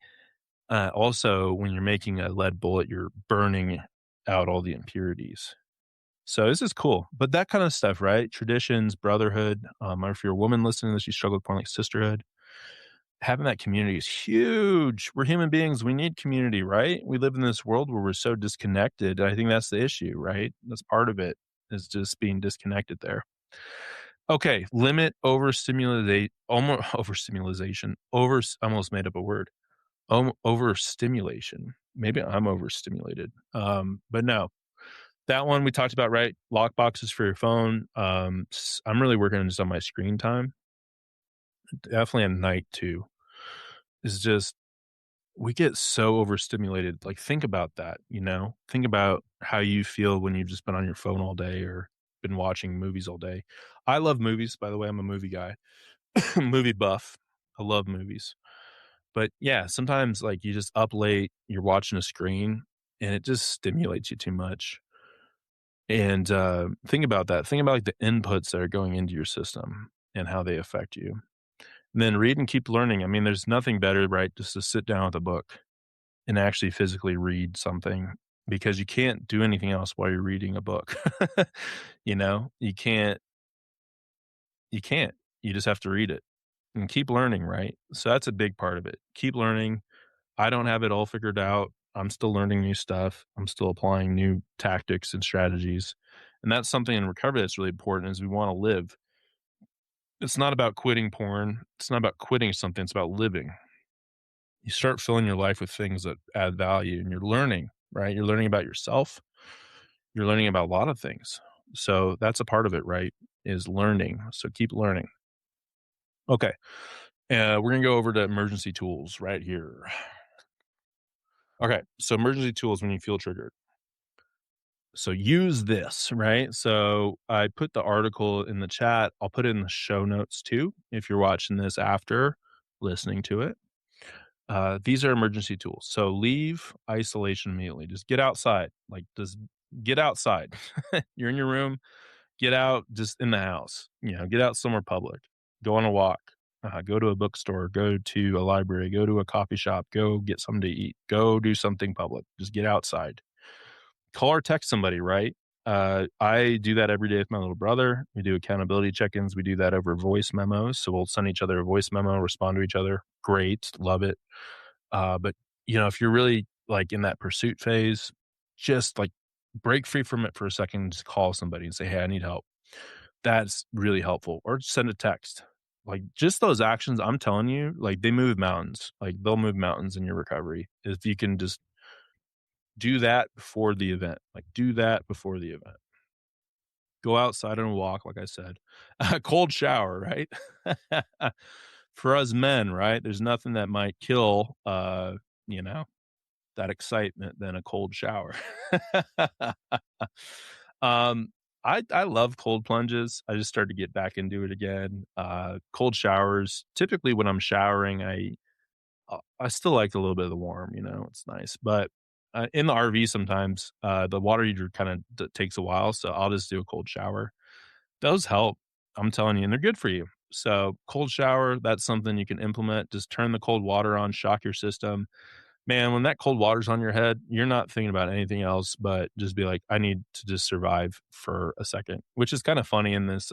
[SPEAKER 1] Also, when you're making a lead bullet, you're burning out all the impurities. So this is cool, but that kind of stuff, right? Traditions, brotherhood. Or if you're a woman listening to this, you struggle with porn, like sisterhood. Having that community is huge. We're human beings. We need community, right? We live in this world where we're so disconnected. I think that's the issue, right? That's part of it is just being disconnected there. Okay, limit overstimulate, almost overstimulation. I almost made up a word. Overstimulation. Maybe I'm overstimulated. But no, that one we talked about, right? Lock boxes for your phone. I'm really working just on my screen time. Definitely at night too. Is just we get so overstimulated. Like, think about that, Think about how you feel when you've just been on your phone all day or been watching movies all day. I love movies, by the way. I'm a movie guy, movie buff. I love movies. But yeah, sometimes like you just up late, you're watching a screen and it just stimulates you too much. And think about that. Think about like the inputs that are going into your system and how they affect you. And then read and keep learning. I mean, there's nothing better, right? Just to sit down with a book and actually physically read something because you can't do anything else while you're reading a book. You can't, you can't. You just have to read it and keep learning, right? So that's a big part of it. Keep learning. I don't have it all figured out. I'm still learning new stuff. I'm still applying new tactics and strategies. And that's something in recovery that's really important is we want to live. It's not about quitting porn. It's not about quitting something. It's about living. You start filling your life with things that add value and you're learning, right? You're learning about yourself. You're learning about a lot of things. So that's a part of it, right? Is learning. So keep learning. Okay. We're going to go over to emergency tools right here. Okay. So emergency tools when you feel triggered. So use this, right? So I put the article in the chat. I'll put it in the show notes too if you're watching this after listening to it. These are emergency tools. So leave isolation immediately. Just get outside. Like, just get outside. You're in your room. Get out just in the house. Get out somewhere public. Go on a walk. Go to a bookstore. Go to a library. Go to a coffee shop. Go get something to eat. Go do something public. Just get outside. Call or text somebody, right? I do that every day with my little brother. We do accountability check-ins. We do that over voice memos. So we'll send each other a voice memo, respond to each other. Great. Love it. But if you're really like in that pursuit phase, just like break free from it for a second, just call somebody and say, "Hey, I need help." That's really helpful. Or send a text. Like just those actions, I'm telling you, like they move mountains. Like they'll move mountains in your recovery if you can just do that before the event. Like do that before the event. Go outside on a walk, like I said. A cold shower, right? For us men, right? There's nothing that might kill you know, that excitement than a cold shower. um, I love cold plunges. I just started to get back into it again. Cold showers. Typically, when I'm showering, I still like a little bit of the warm. It's nice. But in the RV, sometimes the water heater kind of takes a while, so I'll just do a cold shower. Those help. I'm telling you, and they're good for you. So, cold shower. That's something you can implement. Just turn the cold water on, shock your system. Man, when that cold water's on your head, you're not thinking about anything else but just be like, "I need to just survive for a second," which is kinda funny in this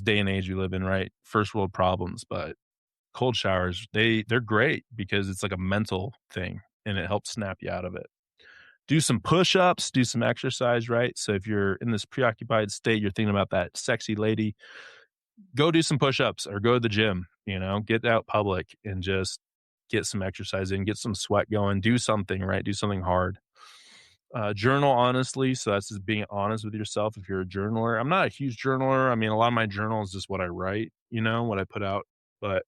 [SPEAKER 1] day and age we live in, right? First world problems, but cold showers, they're great because it's like a mental thing, and it helps snap you out of it. Do some push-ups, do some exercise, right? So if you're in this preoccupied state, you're thinking about that sexy lady, go do some push-ups or go to the gym, get out public and just get some exercise in, get some sweat going, do something, right? Do something hard. Journal honestly. So that's just being honest with yourself. If you're a journaler, I'm not a huge journaler. I mean, a lot of my journal is just what I write, what I put out. But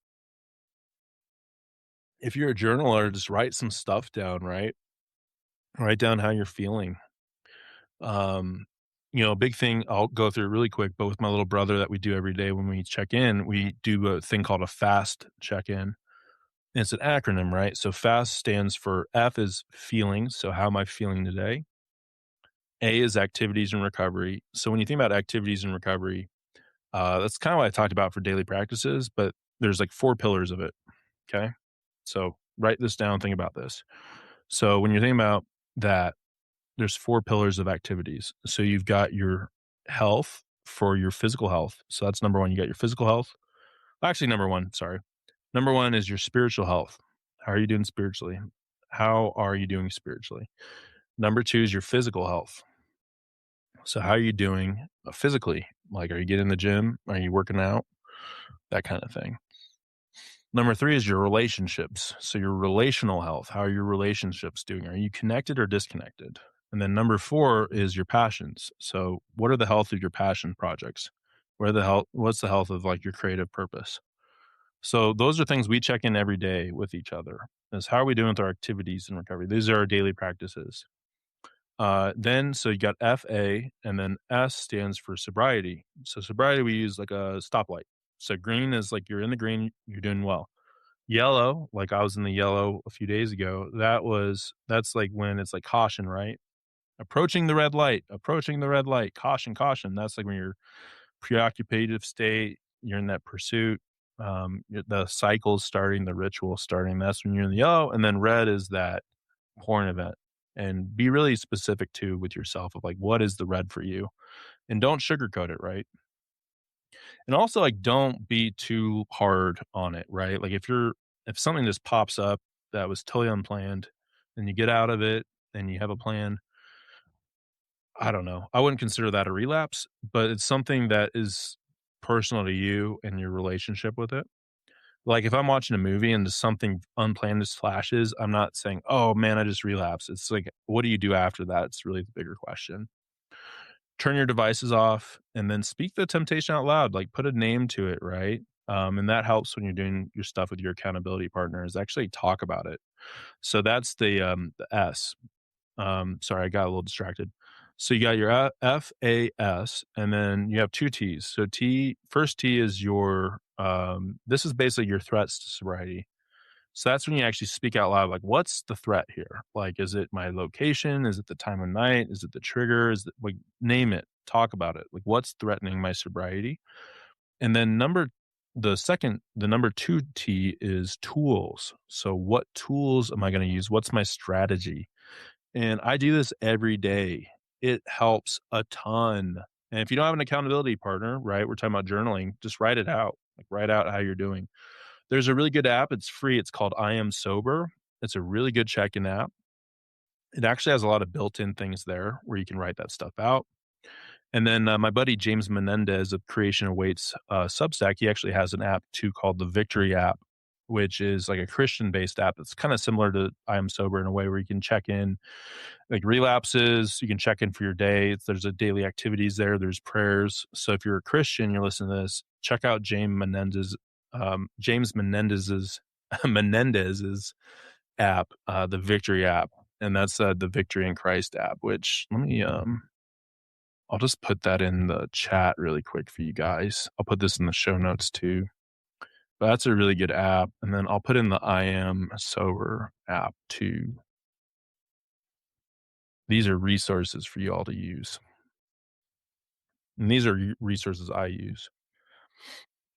[SPEAKER 1] if you're a journaler, just write some stuff down, right? Write down how you're feeling. Um, a big thing I'll go through really quick, but with my little brother that we do every day when we check in, we do a thing called a fast check in. It's an acronym, right? So FAST stands for F is feelings. So how am I feeling today? A is activities and recovery. So when you think about activities and recovery, that's kind of what I talked about for daily practices, but there's like 4 pillars of it. Okay. So write this down, think about this. So when you're thinking about that, there's 4 pillars of activities. So you've got your health for your physical health. So that's number one. You got your physical health. Actually, number one, sorry. Number one is your spiritual health. How are you doing spiritually? How are you doing spiritually? Number 2 is your physical health. So how are you doing physically? Like, are you getting in the gym? Are you working out? That kind of thing. Number 3 is your relationships. So your relational health. How are your relationships doing? Are you connected or disconnected? And then number 4 is your passions. So what are the health of your passion projects? What's the health of like your creative purpose? So those are things we check in every day with each other. Is how are we doing with our activities and recovery? These are our daily practices. Then so you got FA and then S stands for sobriety. So sobriety we use like a stoplight. So green is like you're in the green, you're doing well. Yellow, like I was in the yellow a few days ago, that's like when it's like caution, right? Approaching the red light, caution, caution. That's like when you're preoccupative state, you're in that pursuit. The cycle's starting, the ritual starting. That's when you're in the yellow, and then red is that porn event. And be really specific too with yourself of like what is the red for you, and don't sugarcoat it, right? And also like don't be too hard on it, right? Like if something just pops up that was totally unplanned, and you get out of it and you have a plan, I don't know. I wouldn't consider that a relapse, but it's something that is personal to you and your relationship with it. Like if I'm watching a movie and just something unplanned just flashes, I'm not saying, "Oh man, I just relapsed." It's like, what do you do after that? It's really the bigger question. Turn your devices off and then speak the temptation out loud. Like put a name to it, right? And that helps when you're doing your stuff with your accountability partners. Actually talk about it. So that's the S. Sorry, I got a little distracted. So you got your FAS, and then you have 2 T's. So first T is your, this is basically your threats to sobriety. So that's when you actually speak out loud, like, what's the threat here? Like, is it my location? Is it the time of night? Is it the trigger? Is it like, name it, talk about it. Like, what's threatening my sobriety? And then the number two T is tools. So what tools am I going to use? What's my strategy? And I do this every day. It helps a ton. And if you don't have an accountability partner, right? We're talking about journaling, just write it out. Like, write out how you're doing. There's a really good app. It's free. It's called I Am Sober. It's a really good check-in app. It actually has a lot of built-in things there where you can write that stuff out. And then my buddy James Menendez of Creation Awaits Substack, he actually has an app too called the Victory app, which is like a Christian-based app. It's kind of similar to I Am Sober in a way where you can check in, like relapses. You can check in for your day. There's a daily activities there. There's prayers. So if you're a Christian, you're listening to this, check out James Menendez's Menendez's app, the Victory app, and that's the Victory in Christ app. Which let me I'll just put that in the chat really quick for you guys. I'll put this in the show notes too. But that's a really good app. And then I'll put in the I Am Sober app too. These are resources for you all to use. And these are resources I use.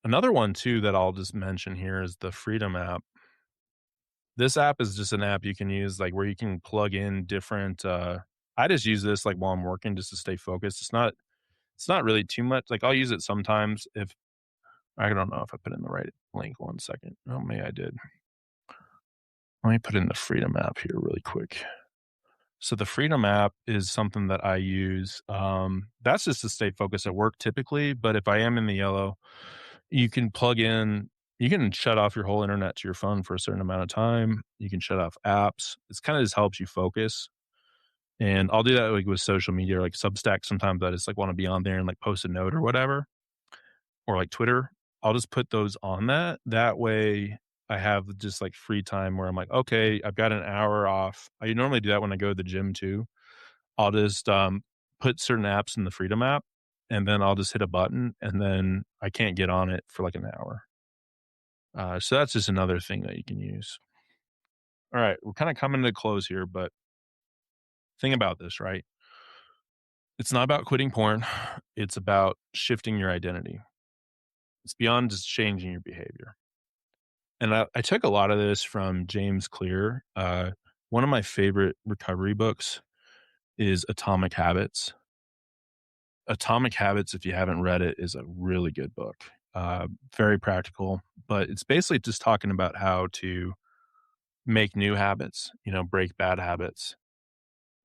[SPEAKER 1] Another one too that I'll just mention here is the Freedom app. This app is just an app you can use like where you can plug in different I just use this like while I'm working just to stay focused. It's not really too much. Like I'll use it sometimes if I don't know if I put in the right link. 1 second. Oh, maybe I did. Let me put in the Freedom app here really quick. So the Freedom app is something that I use. That's just to stay focused at work typically. But if I am in the yellow, you can plug in, you can shut off your whole internet to your phone for a certain amount of time. You can shut off apps. It's kind of just helps you focus. And I'll do that like with social media, like Substack. Sometimes I just like want to be on there and like post a note or whatever, or like Twitter. I'll just put those on that. That way I have just like free time where I'm like, okay, I've got an hour off. I normally do that when I go to the gym too. I'll just put certain apps in the Freedom app and then I'll just hit a button and then I can't get on it for like an hour. So that's just another thing that you can use. All right, we're kind of coming to a close here, but think about this, right? It's not about quitting porn. It's about shifting your identity. It's beyond just changing your behavior. And I took a lot of this from James Clear. One of my favorite recovery books is Atomic Habits. Atomic Habits, if you haven't read it, is a really good book. Very practical, but it's basically just talking about how to make new habits, break bad habits.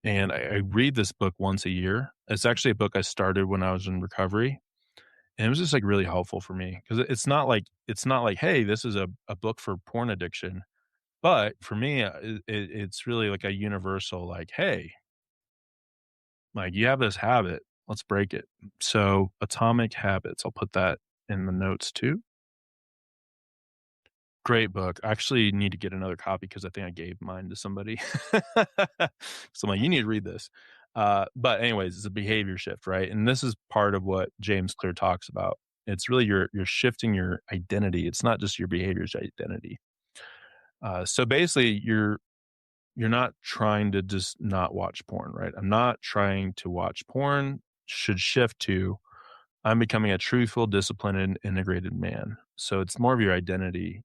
[SPEAKER 1] And I read this book once a year. It's actually a book I started when I was in recovery. And it was just like really helpful for me because it's not like, hey, this is a book for porn addiction. But for me, it's really like a universal, like, hey, like you have this habit, let's break it. So Atomic Habits, I'll put that in the notes too. Great book. I actually need to get another copy because I think I gave mine to somebody. So I'm like, you need to read this. But anyways, it's a behavior shift, right? And this is part of what James Clear talks about. It's really you're shifting your identity. It's not just your behavior's identity. So basically, you're not trying to just not watch porn, right? I'm not trying to watch porn. Should shift to I'm becoming a truthful, disciplined, and integrated man. So it's more of your identity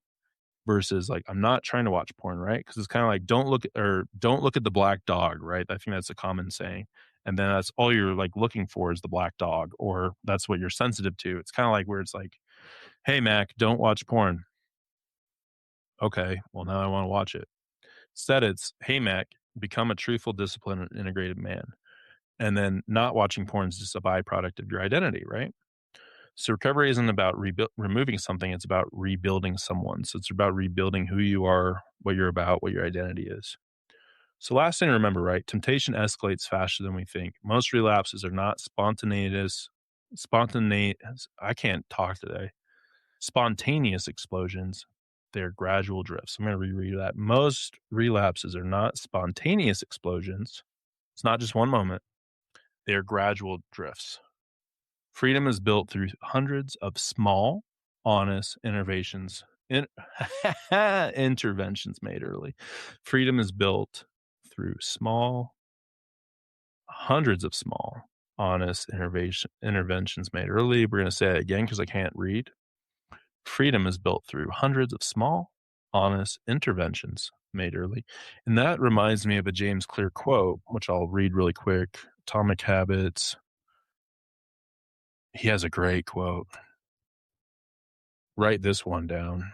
[SPEAKER 1] versus like I'm not trying to watch porn, right? Because it's kind of like don't look at the black dog, right? I think that's a common saying. And then that's all you're like looking for is the black dog, or that's what you're sensitive to. It's kind of like where it's like, hey Mac, don't watch porn. Okay, well now I want to watch it. Instead, it's hey Mac, become a truthful, disciplined, and integrated man. And then not watching porn is just a byproduct of your identity, right? So recovery isn't about removing something; it's about rebuilding someone. So it's about rebuilding who you are, what you're about, what your identity is. So last thing to remember, right? Temptation escalates faster than we think. Most relapses are not spontaneous. I can't talk today. Spontaneous explosions. They're gradual drifts. I'm going to reread that. Most relapses are not spontaneous explosions. It's not just one moment. They are gradual drifts. Freedom is built through hundreds of small, honest In interventions made early. Freedom is built through hundreds of small, honest interventions made early. We're going to say it again because I can't read. Freedom is built through hundreds of small, honest interventions made early. And that reminds me of a James Clear quote, which I'll read really quick. Atomic Habits. He has a great quote. Write this one down.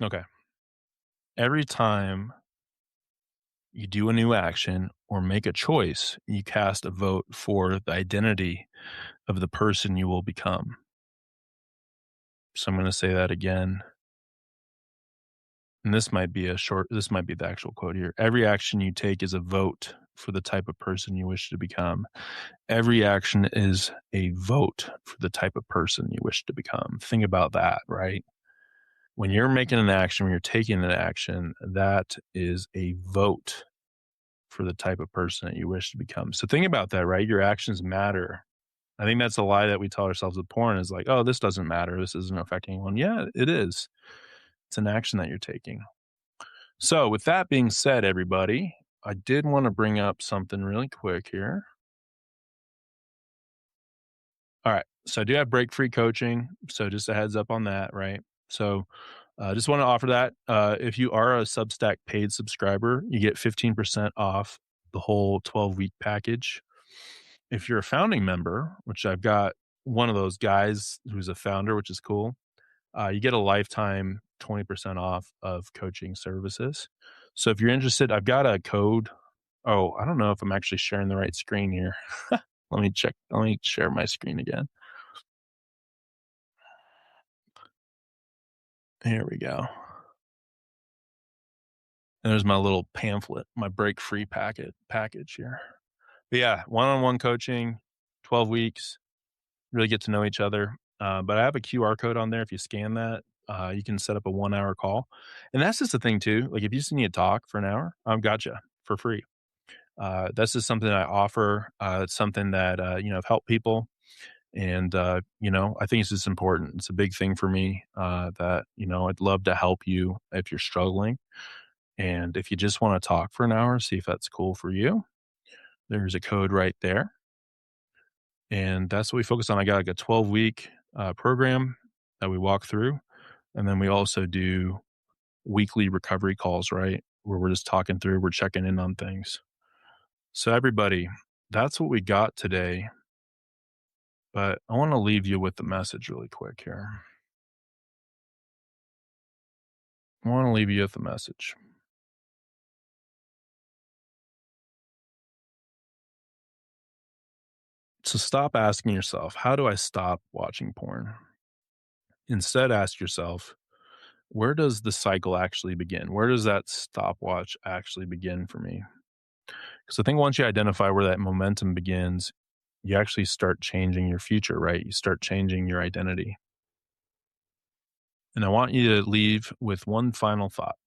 [SPEAKER 1] Okay. Every time you do a new action or make a choice, you cast a vote for the identity of the person you will become. So I'm going to say that again. And this might be the actual quote here. Every action you take is a vote for the type of person you wish to become. Every action is a vote for the type of person you wish to become. Think about that, right? When you're making an action, when you're taking an action, that is a vote for the type of person that you wish to become. So think about that, right? Your actions matter. I think that's a lie that we tell ourselves with porn is like, oh, this doesn't matter. This isn't affecting anyone. Yeah, it is. It's an action that you're taking. So with that being said, everybody, I did want to bring up something really quick here. All right. So I do have break-free coaching. So just a heads up on that, right? So just want to offer that. If you are a Substack paid subscriber, you get 15% off the whole 12-week package. If you're a founding member, which I've got one of those guys who's a founder, which is cool, you get a lifetime 20% off of coaching services. So if you're interested, I've got a code. Oh, I don't know if I'm actually sharing the right screen here. Let me check. Let me share my screen again. Here we go. And there's my little pamphlet, my break free package here. But yeah, one-on-one coaching, 12 weeks, really get to know each other. But I have a QR code on there. If you scan that, you can set up a 1 hour call. And that's just the thing too. Like if you just need to talk for an hour, I've got you for free. That's just something I offer. It's something that, I've helped people. And, I think it's just important. It's a big thing for me that, I'd love to help you if you're struggling. And if you just want to talk for an hour, see if that's cool for you, there's a code right there. And that's what we focus on. I got like a 12-week program that we walk through. And then we also do weekly recovery calls, right? Where we're just talking through, we're checking in on things. So, everybody, that's what we got today. But I want to leave you with the message really quick here. I want to leave you with the message. So stop asking yourself, how do I stop watching porn? Instead, ask yourself, where does the cycle actually begin? Where does that stopwatch actually begin for me? Because I think once you identify where that momentum begins, you actually start changing your future, right? You start changing your identity. And I want you to leave with one final thought.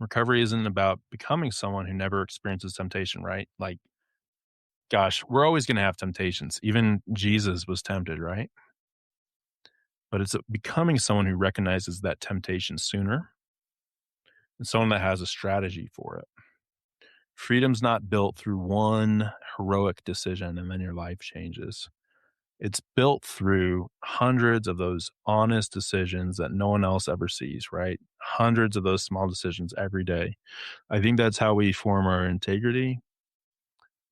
[SPEAKER 1] Recovery isn't about becoming someone who never experiences temptation, right? Like, gosh, we're always going to have temptations. Even Jesus was tempted, right? But it's becoming someone who recognizes that temptation sooner and someone that has a strategy for it. Freedom's not built through one heroic decision and then your life changes. It's built through hundreds of those honest decisions that no one else ever sees, right? Hundreds of those small decisions every day. I think that's how we form our integrity.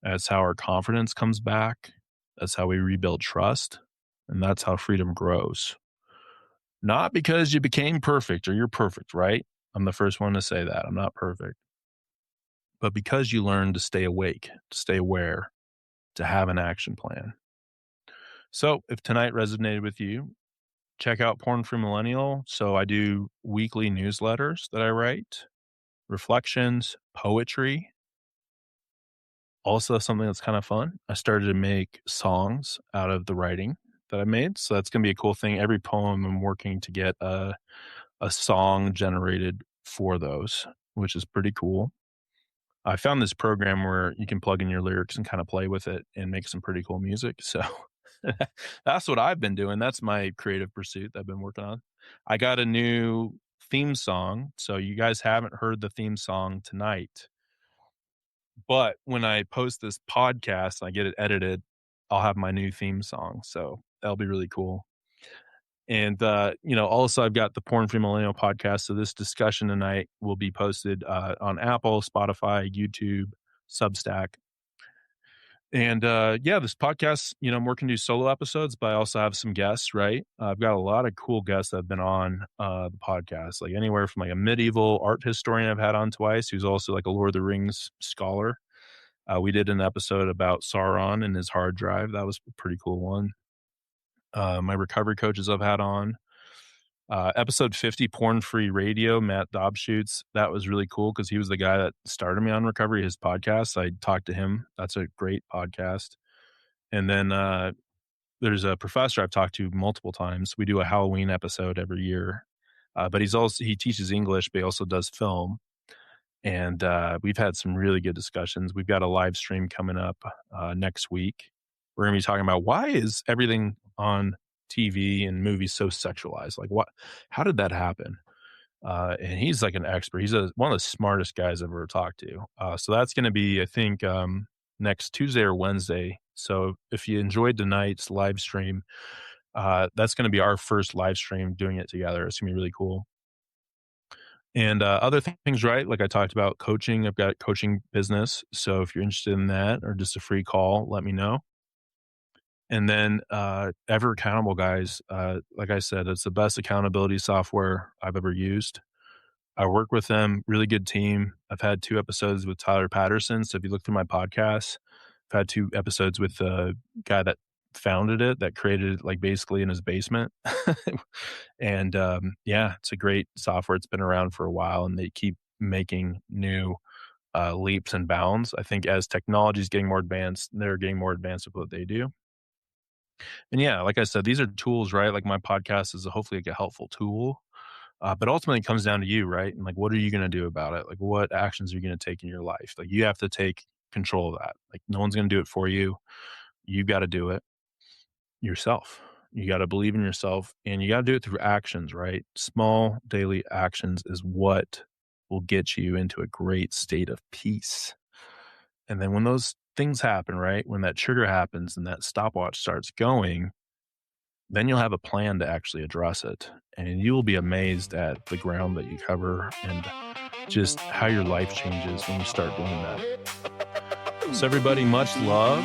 [SPEAKER 1] That's how our confidence comes back. That's how we rebuild trust. And that's how freedom grows. Not because you became perfect or you're perfect, right? I'm the first one to say that. I'm not perfect. But because you learn to stay awake, to stay aware, to have an action plan. So if tonight resonated with you, check out Porn Free Millennial. So I do weekly newsletters that I write, reflections, poetry. Also, something that's kind of fun. I started to make songs out of the writing that I made. So that's going to be a cool thing. Every poem I'm working to get a song generated for those, which is pretty cool. I found this program where you can plug in your lyrics and kind of play with it and make some pretty cool music. So That's what I've been doing. That's my creative pursuit that I've been working on. I got a new theme song, so you guys haven't heard the theme song tonight. But when I post this podcast and I get it edited, I'll have my new theme song, so that'll be really cool. And, also I've got the Porn Free Millennial podcast, so this discussion tonight will be posted, on Apple, Spotify, YouTube, Substack. And, this podcast, I'm working to do solo episodes, but I also have some guests, right? I've got a lot of cool guests that have been on, the podcast, like anywhere from like a medieval art historian I've had on twice, who's also like a Lord of the Rings scholar. We did an episode about Sauron and his hard drive. That was a pretty cool one. My recovery coaches I've had on. Episode 50, Porn Free Radio, Matt Dobshoots. That was really cool because he was the guy that started me on recovery, his podcast. I talked to him. That's a great podcast. And then there's a professor I've talked to multiple times. We do a Halloween episode every year. But he teaches English, but he also does film. And we've had some really good discussions. We've got a live stream coming up next week. We're going to be talking about why is everything on TV and movies so sexualized? Like, how did that happen? And he's like an expert. He's one of the smartest guys I've ever talked to. So that's going to be, I think, next Tuesday or Wednesday. So if you enjoyed tonight's live stream, that's going to be our first live stream doing it together. It's going to be really cool. And other things, right? Like I talked about coaching. I've got a coaching business. So if you're interested in that or just a free call, let me know. And then Ever Accountable, guys. Like I said, it's the best accountability software I've ever used. I work with them, really good team. I've had 2 episodes with Tyler Patterson. So if you look through my podcasts, I've had 2 episodes with the guy that founded it, that created it like basically in his basement. And it's a great software. It's been around for a while and they keep making new leaps and bounds. I think as technology is getting more advanced, they're getting more advanced with what they do. And yeah, like I said, these are tools, right? Like my podcast is hopefully like a helpful tool. But ultimately it comes down to you, right? And like, what are you going to do about it? Like what actions are you going to take in your life? Like you have to take control of that. Like no one's going to do it for you. You got to do it yourself. You got to believe in yourself and you got to do it through actions, right? Small daily actions is what will get you into a great state of peace. And then when those things happen, right? When that trigger happens and that stopwatch starts going, then you'll have a plan to actually address it. And you will be amazed at the ground that you cover and just how your life changes when you start doing that. So everybody, much love.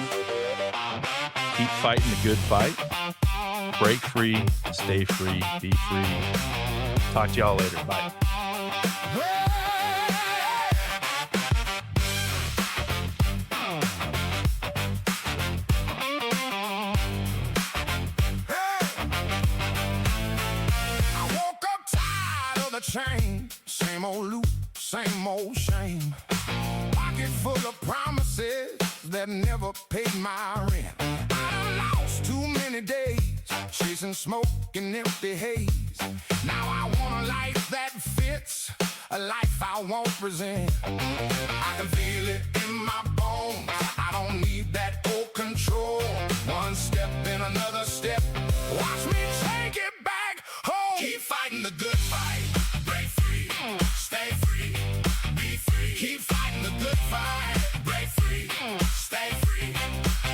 [SPEAKER 1] Keep fighting the good fight. Break free, stay free, be free. Talk to y'all later. Bye.
[SPEAKER 2] Chain, same old loop, same old shame. Pocket full of promises that never paid my rent. I done lost too many days chasing smoke and empty haze. Now I want a life that fits, a life I won't resent. I can feel it in my bones. I don't need that old control. One step and another step. Watch me take it back home. Keep fighting the good fight. Stay free, be free. Keep fighting the good fight. Break free, stay free,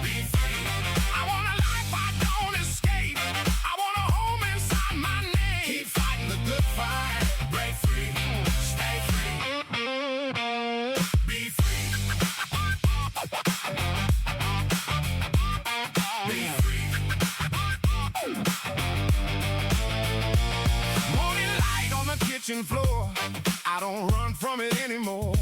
[SPEAKER 2] be free. I want a life I don't escape. I want a home inside my name. Keep fighting the good fight. Break free, stay free, be free. Be free. Morning light on the kitchen floor. I don't run from it anymore.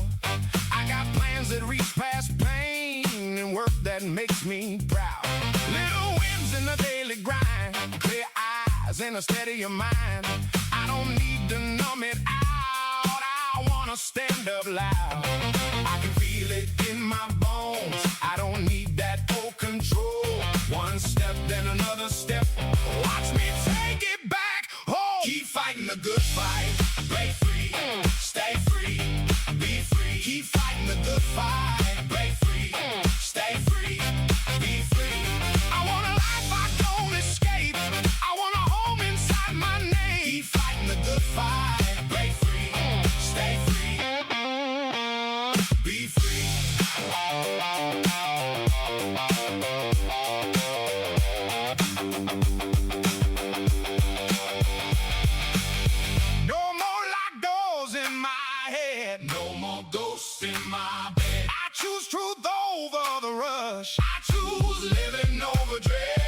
[SPEAKER 2] I got plans that reach past pain and work that makes me proud. Little wins in the daily grind, clear eyes and a steadier mind. I don't need to numb it out. I wanna stand up loud. I can feel it in my bones. I don't need that old control. One step then another step. Watch me take it back home. Keep fighting the good fight. Break free. Stay free, be free. Keep fighting the good fight. Break free, stay free, be free. I want a life I No more locked doors in my head. No more ghosts in my bed. I choose truth over the rush. I choose living over dread.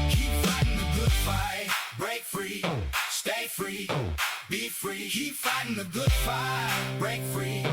[SPEAKER 2] Keep fighting the good fight. Break free. Stay free. Be free. Keep fighting the good fight. Break free.